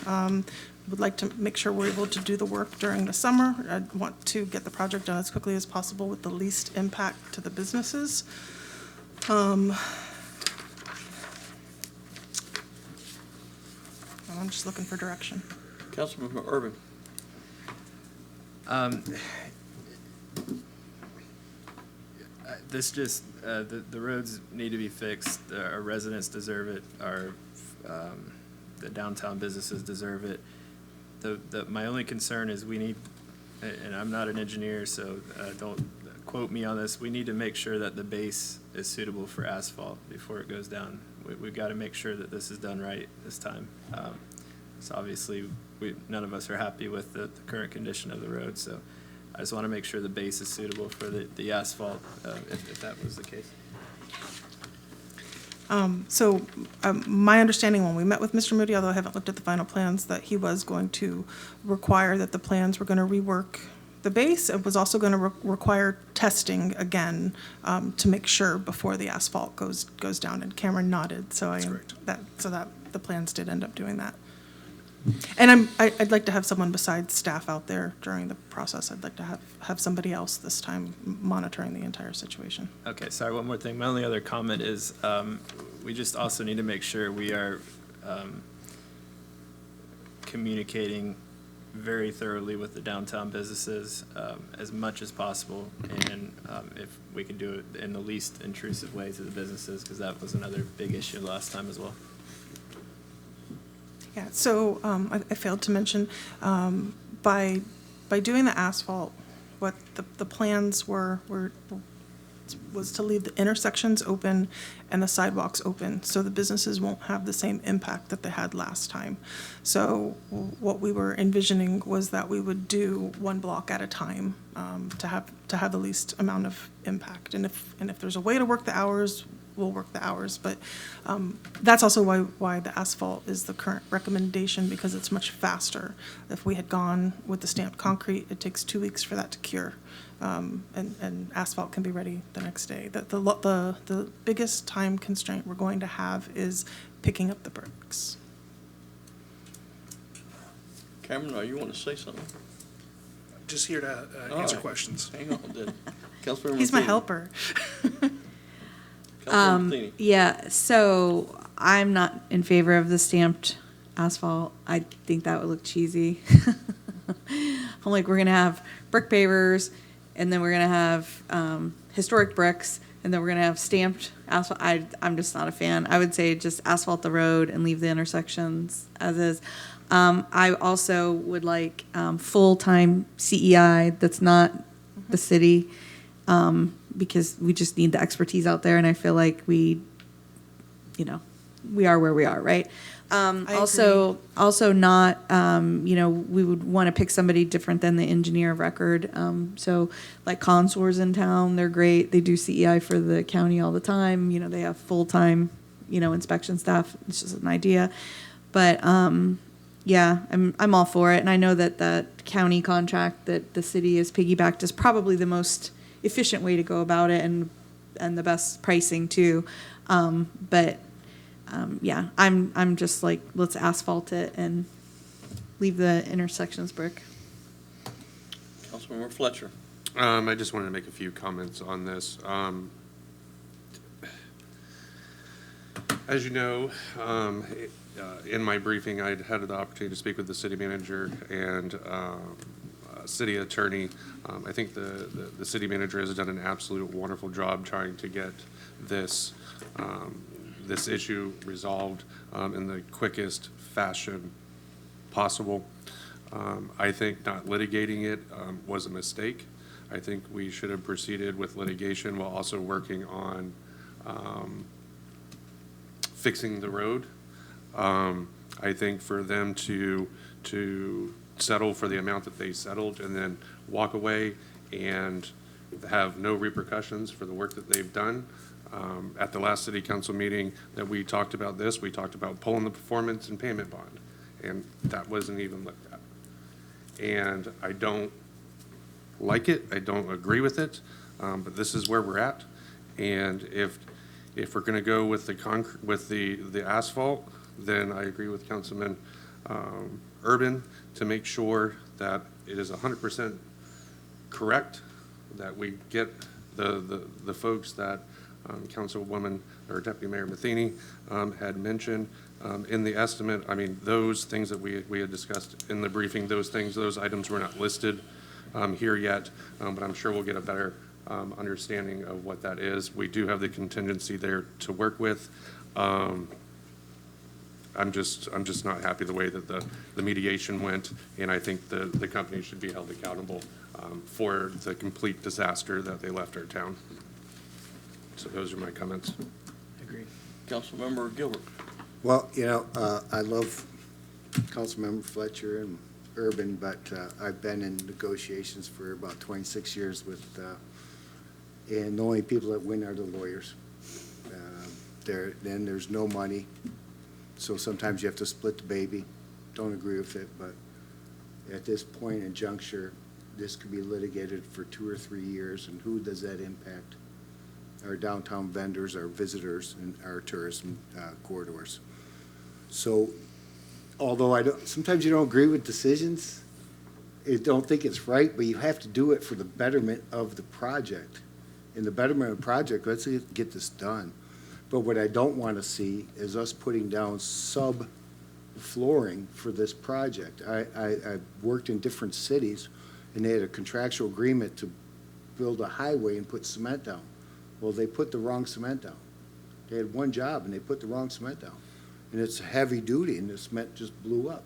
Would like to make sure we're able to do the work during the summer. I want to get the project done as quickly as possible with the least impact to the businesses. I'm just looking for direction. Councilman Urban. This just, the roads need to be fixed. Our residents deserve it. The downtown businesses deserve it. My only concern is we need, and I'm not an engineer, so don't quote me on this, we need to make sure that the base is suitable for asphalt before it goes down. We've got to make sure that this is done right this time. So obviously, none of us are happy with the current condition of the road, so I just want to make sure the base is suitable for the asphalt, if that was the case. My understanding when we met with Mr. Moody, although I haven't looked at the final plans, that he was going to require that the plans were going to rework the base. It was also going to require testing again to make sure before the asphalt goes down. And Cameron nodded, so that the plans did end up doing that. And I'd like to have someone besides staff out there during the process. I'd like to have somebody else this time monitoring the entire situation. Okay, sorry, one more thing. My only other comment is we just also need to make sure we are communicating very thoroughly with the downtown businesses as much as possible, and if we can do it in the least intrusive way to the businesses, because that was another big issue last time as well. Yeah, so I failed to mention, by doing the asphalt, what the plans was to leave the intersections open and the sidewalks open, so the businesses won't have the same impact that they had last time. So what we were envisioning was that we would do one block at a time to have the least amount of impact. And if there's a way to work the hours, we'll work the hours. But that's also why the asphalt is the current recommendation, because it's much faster. If we had gone with the stamped concrete, it takes 2 weeks for that to cure. And asphalt can be ready the next day. The biggest time constraint we're going to have is picking up the bricks. Cameron, you want to say something? Just here to answer questions. Hang on, then. Councilmember He's my Matheny. helper. Yeah, so I'm not in favor of the stamped asphalt. I think that would look cheesy. I'm like, we're gonna have brick pavers, and then we're gonna have historic bricks, and then we're gonna have stamped asphalt. I'm just not a fan. I would say just asphalt the road and leave the intersections as is. I also would like full-time CEI that's not the city, because we just need the expertise out there, and I feel like we are where we are, right? Also not, we would want to pick somebody different than the engineer of record. So like Consour's in town, they're great. They do CEI for the county all the time. They have full-time, inspection staff. It's just an idea. But, yeah, I'm all for it. And I know that county contract that the city has piggybacked is probably the most efficient way to go about it, and the best pricing too. Yeah, I'm just like, let's asphalt it and leave the intersections brick. Councilmember Fletcher. I just wanted to make a few comments on this. As you know, in my briefing, I'd had the opportunity to speak with the city manager and city attorney. I think the city manager has done an absolute wonderful job trying to get this this issue resolved in the quickest fashion possible. I think not litigating it was a mistake. I think we should have proceeded with litigation while also working on fixing the road. I think for them to settle for the amount that they settled and then walk away and have no repercussions for the work that they've done. At the last city council meeting that we talked about this, we talked about pulling the performance and payment bond, and that wasn't even looked at. And I don't like it, I don't agree with it, but this is where we're at. And if we're gonna go with the asphalt, then I agree with Councilman Urban to make sure that it is 100% correct, that we get the folks that Councilwoman or Deputy Mayor Matheny had mentioned in the estimate. I mean, those things that we had discussed in the briefing, those items were not listed here yet, but I'm sure we'll get a better understanding of what that is. We do have the contingency there to work with. I'm just not happy the way that the mediation went, and I think the company should be held accountable for the complete disaster that they left our town. So those are my comments. Agreed. Councilmember Gilbert. Well, I love Councilmember Fletcher and Urban, but I've been in negotiations for about 26 years with, and the only people that win are the lawyers. Then there's no money, so sometimes you have to split the baby. Don't agree with it, but at this point in juncture, this could be litigated for 2 or 3 years, and who does that impact? Our downtown vendors, our visitors, and our tourism corridors. So, although sometimes you don't agree with decisions, you don't think it's right, but you have to do it for the betterment of the project. In the betterment of the project, let's get this done. But what I don't want to see is us putting down sub-flooring for this project. I've worked in different cities, and they had a contractual agreement to build a highway and put cement down. Well, they put the wrong cement down. They had one job, and they put the wrong cement down. And it's heavy duty, and the cement just blew up.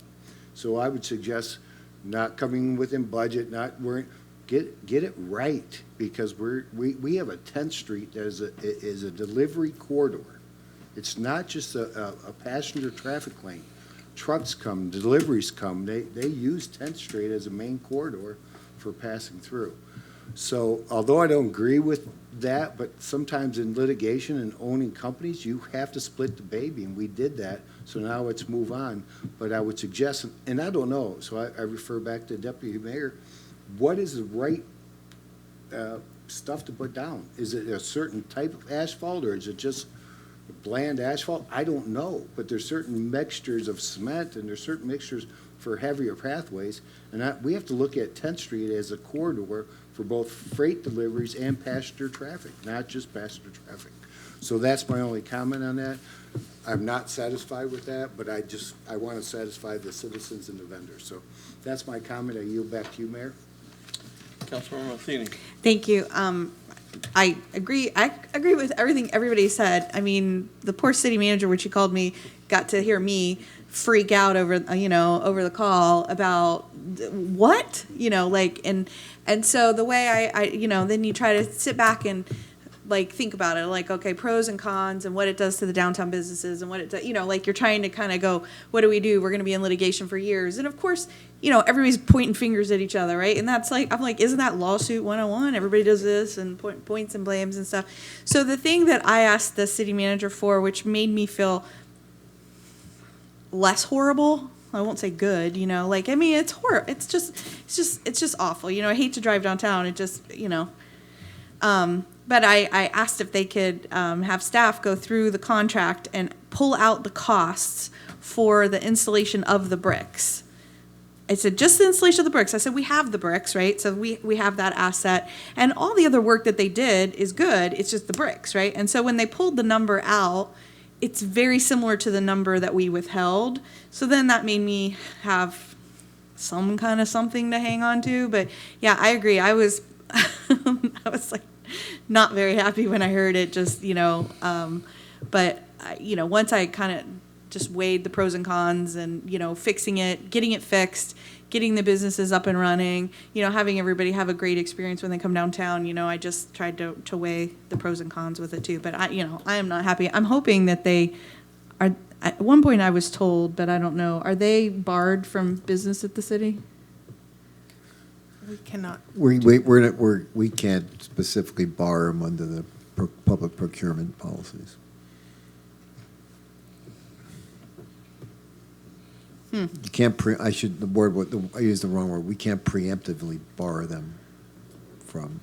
So I would suggest not coming within budget, not worrying, get it right, because we have a 10th Street that is a delivery corridor. It's not just a passenger traffic lane. Trucks come, deliveries come. They use 10th Street as a main corridor for passing through. So although I don't agree with that, but sometimes in litigation and owning companies, you have to split the baby, and we did that. So now let's move on. But I would suggest, and I don't know, so I refer back to Deputy Mayor, what is the right stuff to put down? Is it a certain type of asphalt, or is it just bland asphalt? I don't know, but there's certain mixtures of cement, and there's certain mixtures for heavier pathways, and we have to look at 10th Street as a corridor for both freight deliveries and passenger traffic, not just passenger traffic. So that's my only comment on that. I'm not satisfied with that, but I want to satisfy the citizens and the vendors. So that's my comment. I yield back to you, Mayor. Councilmember Matheny. Thank you. I agree with everything everybody said. I mean, the poor city manager, when she called me, got to hear me freak out over the call about what, and so the way I then you try to sit back and think about it, okay, pros and cons and what it does to the downtown businesses and what it does, you're trying to kind of go, what do we do? We're going to be in litigation for years. And of course, everybody's pointing fingers at each other, right? And that's I'm like, isn't that lawsuit 101? Everybody does this and points and blames and stuff. So the thing that I asked the city manager for, which made me feel less horrible, I won't say good, it's horrible. It's just awful. I hate to drive downtown. It just, but I asked if they could have staff go through the contract and pull out the costs for the installation of the bricks. I said, just the installation of the bricks. I said, we have the bricks, right? So we have that asset. And all the other work that they did is good. It's just the bricks, right? And so when they pulled the number out, it's very similar to the number that we withheld. So then that made me have some kind of something to hang on to. But yeah, I agree. I was not very happy when I heard it, but once I kind of just weighed the pros and cons and, fixing it, getting it fixed, getting the businesses up and running, having everybody have a great experience when they come downtown. I just tried to weigh the pros and cons with it too. But I am not happy. I'm hoping that they are. At one point I was told, but I don't know, are they barred from business at the city? We cannot. We can't specifically bar them under the public procurement policies. You can't I used the wrong word. We can't preemptively bar them from.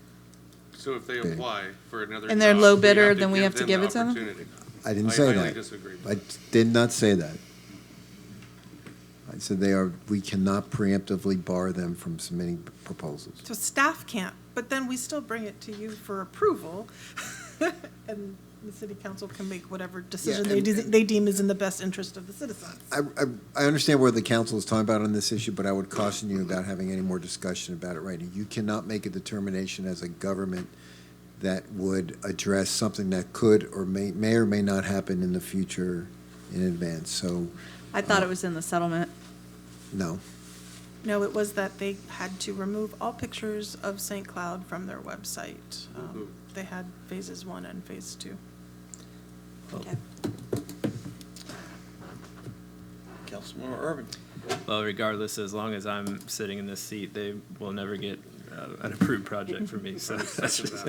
So if they bidding. apply for another And they're job, low we bidder, then we have to them give the it to them? opportunity. I didn't say I that. disagree. I did not say that. I said we cannot preemptively bar them from submitting proposals. So staff can't, but then we still bring it to you for approval, and the city council can make whatever decision they deem is in the best interest of the citizens. I understand where the council is talking about on this issue, but I would caution you about having any more discussion about it right now. You cannot make a determination as a government that would address something that could or may or may not happen in the future in advance. So I thought it was in the settlement. no. No, it was that they had to remove all pictures of St. Cloud from their website. They had phases 1 and phase 2. Okay. Councilmember Urban. Well, regardless, as long as I'm sitting in this seat, they will never get an approved project for me, so that's just.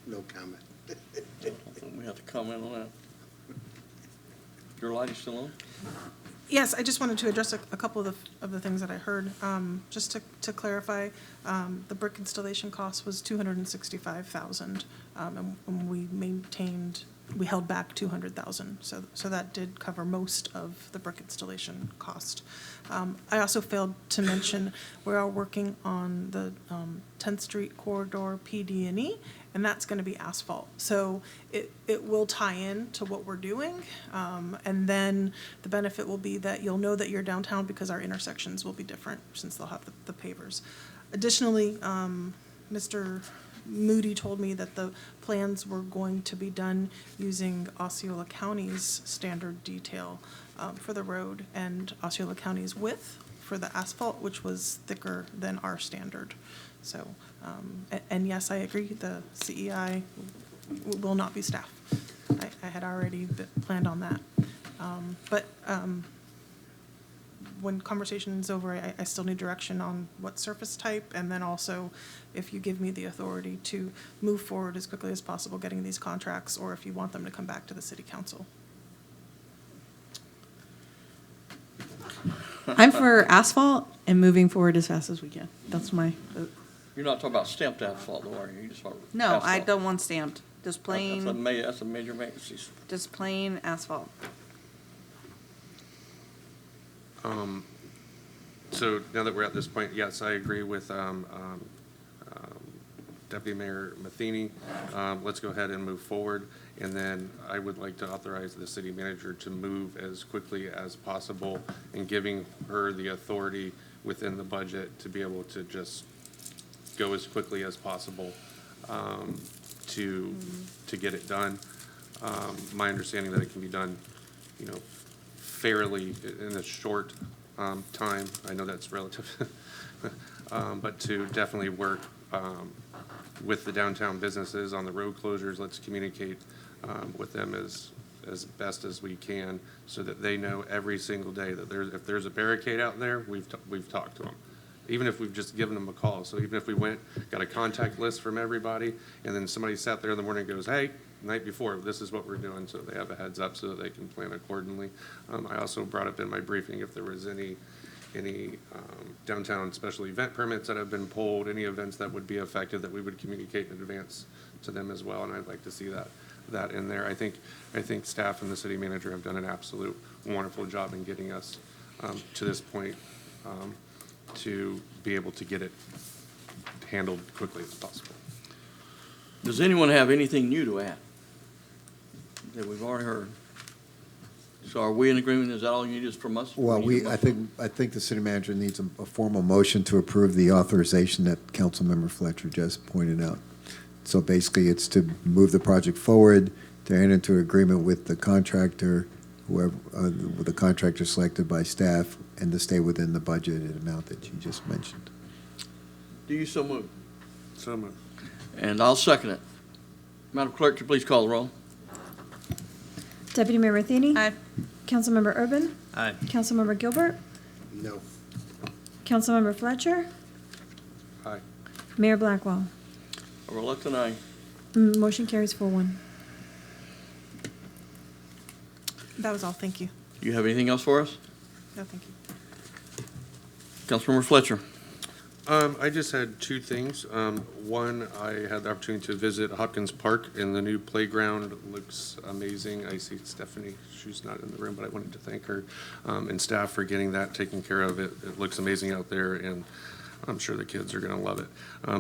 No comment. I don't think we have to comment on that. Your light is still on? Yes, I just wanted to address a couple of the things that I heard. Just to clarify, the brick installation cost was $265,000, and we held back $200,000. So that did cover most of the brick installation cost. I also failed to mention we are working on the 10th Street corridor PD&E, and that's going to be asphalt. So it will tie in to what we're doing, and then the benefit will be that you'll know that you're downtown because our intersections will be different since they'll have the pavers. Additionally, Mr. Moody told me that the plans were going to be done using Osceola County's standard detail for the road and Osceola County's width for the asphalt, which was thicker than our standard. So, and yes, I agree, the CEI will not be staff. I had already planned on that. But when conversation's over, I still need direction on what surface type, and then also if you give me the authority to move forward as quickly as possible getting these contracts, or if you want them to come back to the city council. I'm for asphalt and moving forward as fast as we can. That's my vote. You're not talking about stamped asphalt, though, are you? You just want No, I asphalt. don't want stamped. Just plain, That's a major maintenance. just plain asphalt. So now that we're at this point, yes, I agree with Deputy Mayor Matheny. Let's go ahead and move forward. And then I would like to authorize the city manager to move as quickly as possible and giving her the authority within the budget to be able to just go as quickly as possible to get it done. My understanding that it can be done, fairly in a short time. I know that's relative, but to definitely work with the downtown businesses on the road closures. Let's communicate with them as best as we can so that they know every single day that if there's a barricade out there, we've talked to them. Even if we've just given them a call. So even if we got a contact list from everybody, and then somebody sat there in the morning and goes, hey, night before, this is what we're doing, so they have a heads up so that they can plan accordingly. I also brought up in my briefing if there was any downtown special event permits that have been pulled, any events that would be affected, that we would communicate in advance to them as well, and I'd like to see that in there. I think staff and the city manager have done an absolute wonderful job in getting us to this point to be able to get it handled quickly as possible. Does anyone have anything new to add that we've already heard? So are we in agreement? Is that all you need is from us? Well, I think the city manager needs a formal motion to approve the authorization that Councilmember Fletcher just pointed out. So basically, it's to move the project forward, to enter into agreement with the contractor, whoever, with the contractor selected by staff, and to stay within the budgeted amount that you just mentioned. Do you so move? So moved. And I'll second it. Madam Clerk, could you please call the roll? Deputy Mayor Matheny? Aye. Councilmember Urban? Aye. Councilmember Gilbert? No. Councilmember Fletcher? Aye. Mayor Blackwell? A reluctant aye. Motion carries 4-1. That was all, thank you. Do you have anything else for us? No, thank you. Councilmember Fletcher? I just had two things. One, I had the opportunity to visit Hopkins Park, and the new playground looks amazing. I see Stephanie, she's not in the room, but I wanted to thank her and staff for getting that taken care of. It looks amazing out there, and I'm sure the kids are going to love it.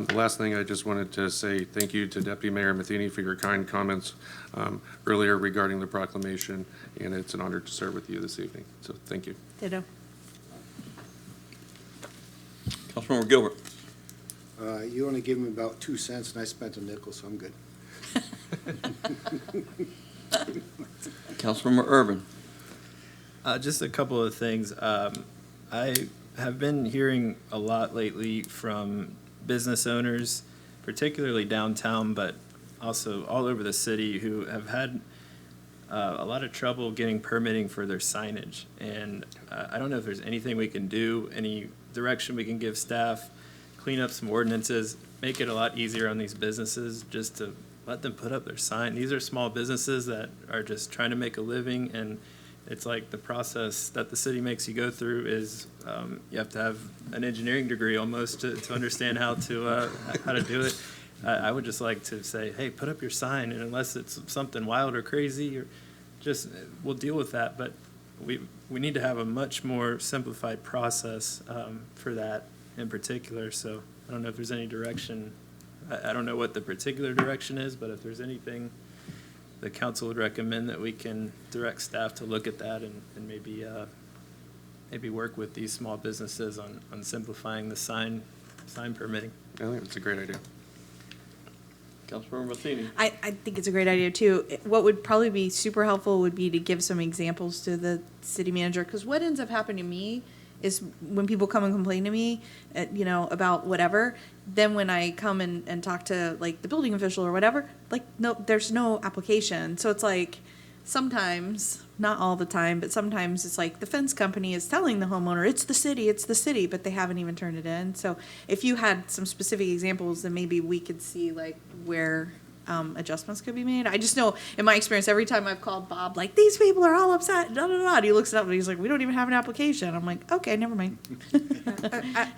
The last thing, I just wanted to say thank you to Deputy Mayor Matheny for your kind comments earlier regarding the proclamation, and it's an honor to serve with you this evening. So thank you. Ditto. Councilmember Gilbert? You only gave me about 2 cents, and I spent a nickel, so I'm good. Councilmember Urban? Just a couple of things. I have been hearing a lot lately from business owners, particularly downtown, but also all over the city, who have had a lot of trouble getting permitting for their signage. And I don't know if there's anything we can do, any direction we can give staff, clean up some ordinances, make it a lot easier on these businesses just to let them put up their sign. These are small businesses that are just trying to make a living, and it's like the process that the city makes you go through is you have to have an engineering degree almost to understand how to do it. I would just like to say, hey, put up your sign, and unless it's something wild or crazy, or just we'll deal with that. But we need to have a much more simplified process for that in particular. So I don't know if there's any direction. I don't know what the particular direction is, but if there's anything the council would recommend that we can direct staff to look at that and maybe work with these small businesses on simplifying the sign permitting. I think it's a great idea. Councilmember Matheny? I think it's a great idea too. What would probably be super helpful would be to give some examples to the city manager, because what ends up happening to me is when people come and complain to me, about whatever, then when I come and talk to like the building official or whatever, like, no, there's no application. So it's like, sometimes, not all the time, but sometimes it's like the fence company is telling the homeowner, it's the city, but they haven't even turned it in. So if you had some specific examples, then maybe we could see like where adjustments could be made. I just know in my experience, every time I've called Bob, like, these people are all upset, and he looks it up and he's like, we don't even have an application. I'm like, okay, never mind.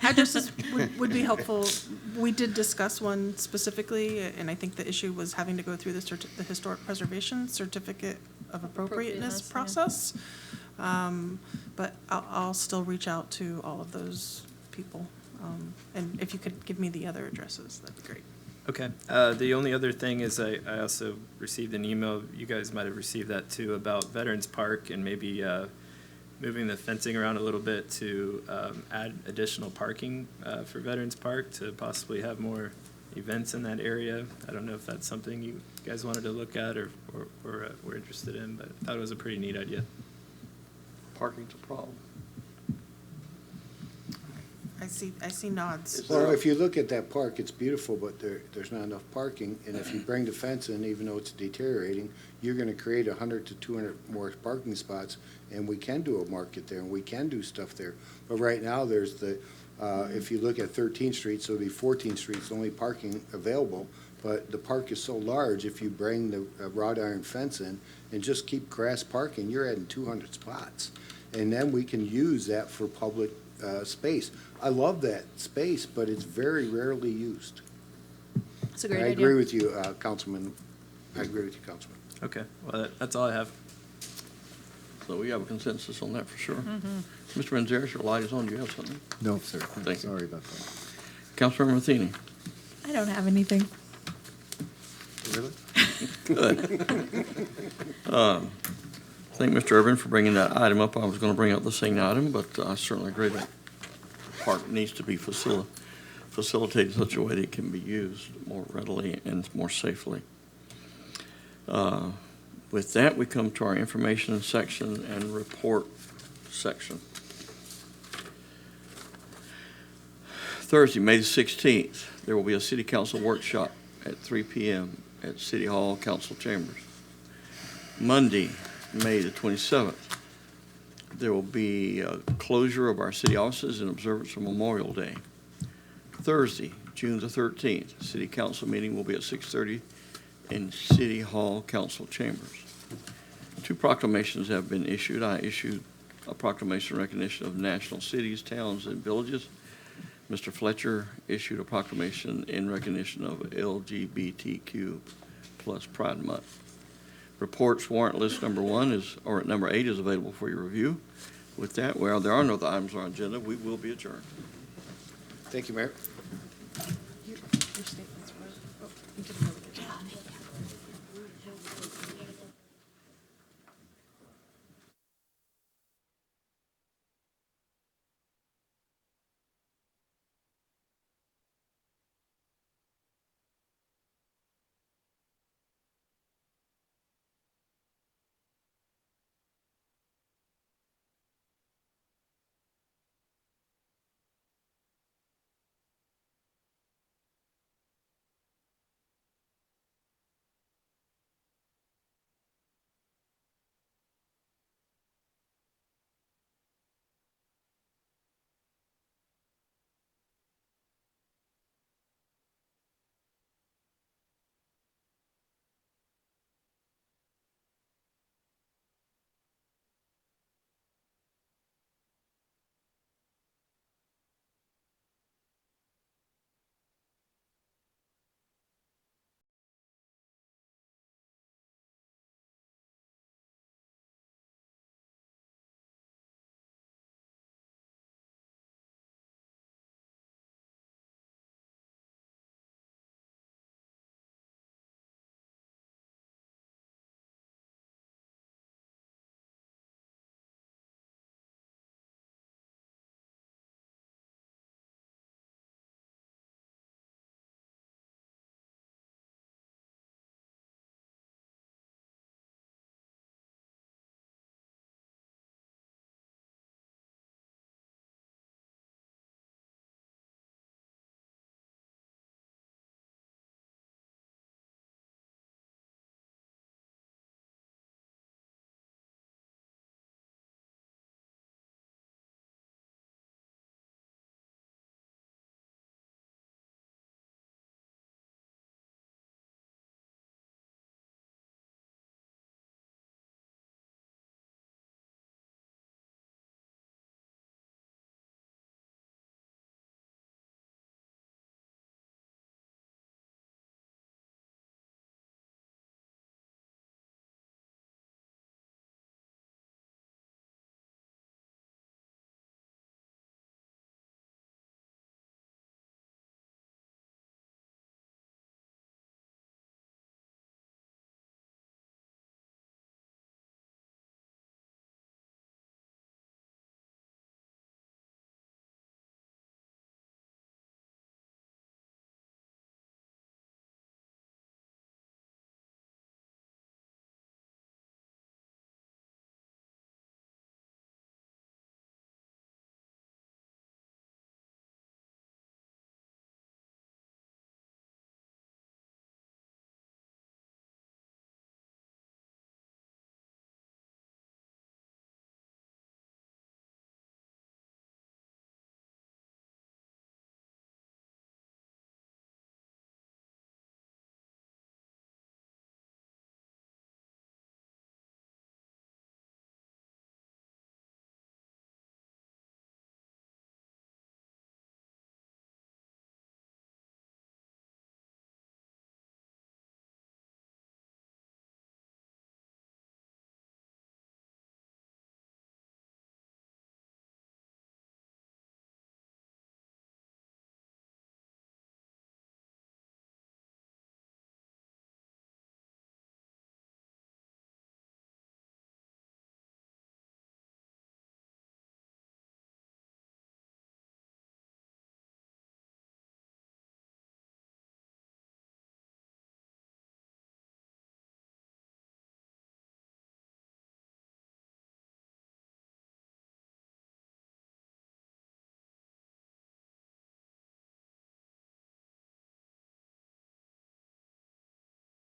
Addresses would be helpful. We did discuss one specifically, and I think the issue was having to go through the Historic Preservation Certificate of Appropriateness process. But I'll still reach out to all of those people. And if you could give me the other addresses, that'd be great. Okay. The only other thing is I also received an email, you guys might have received that too, about Veterans Park and maybe moving the fencing around a little bit to add additional parking for Veterans Park to possibly have more events in that area. I don't know if that's something you guys wanted to look at or were interested in, but I thought it was a pretty neat idea. Parking's a problem. I see nods. Well, if you look at that park, it's beautiful, but there's not enough parking. And if you bring the fence in, even though it's deteriorating, you're gonna create 100 to 200 more parking spots. And we can do a market there, and we can do stuff there. But right now, there's the, if you look at 13th Street, so it'll be 14th Street's the only parking available. But the park is so large, if you bring the wrought iron fence in and just keep grass parking, you're adding 200 spots. And then we can use that for public space. I love that space, but it's very rarely used. It's a great I idea. agree with you, Councilman. I agree with you, Councilman. Okay. Well, that's all I have. So we have a consensus on that for sure. Mm-hmm. Mr. Manzares, your light is on. Do you have something? No, sir. Thank you. Sorry about that. Councilmember Matheny? I don't have anything. Really? Good. Thank Mr. Urban for bringing that item up. I was going to bring up the same item, but I certainly agree that the park needs to be facilitated in such a way that it can be used more readily and more safely. With that, we come to our information section and report section. Thursday, May the 16th, there will be a city council workshop at 3 p.m. at City Hall Council Chambers. Monday, May the 27th, there will be a closure of our city offices in observance of Memorial Day. Thursday, June the 13th, city council meeting will be at 6:30 in City Hall Council Chambers. 2 proclamations have been issued. I issued a proclamation in recognition of national cities, towns, and villages. Mr. Fletcher issued a proclamation in recognition of LGBTQ plus Pride Month. Reports warrant list number 8 is available for your review. With that, well, there are no other items on our agenda. We will be adjourned. Thank you, Mayor.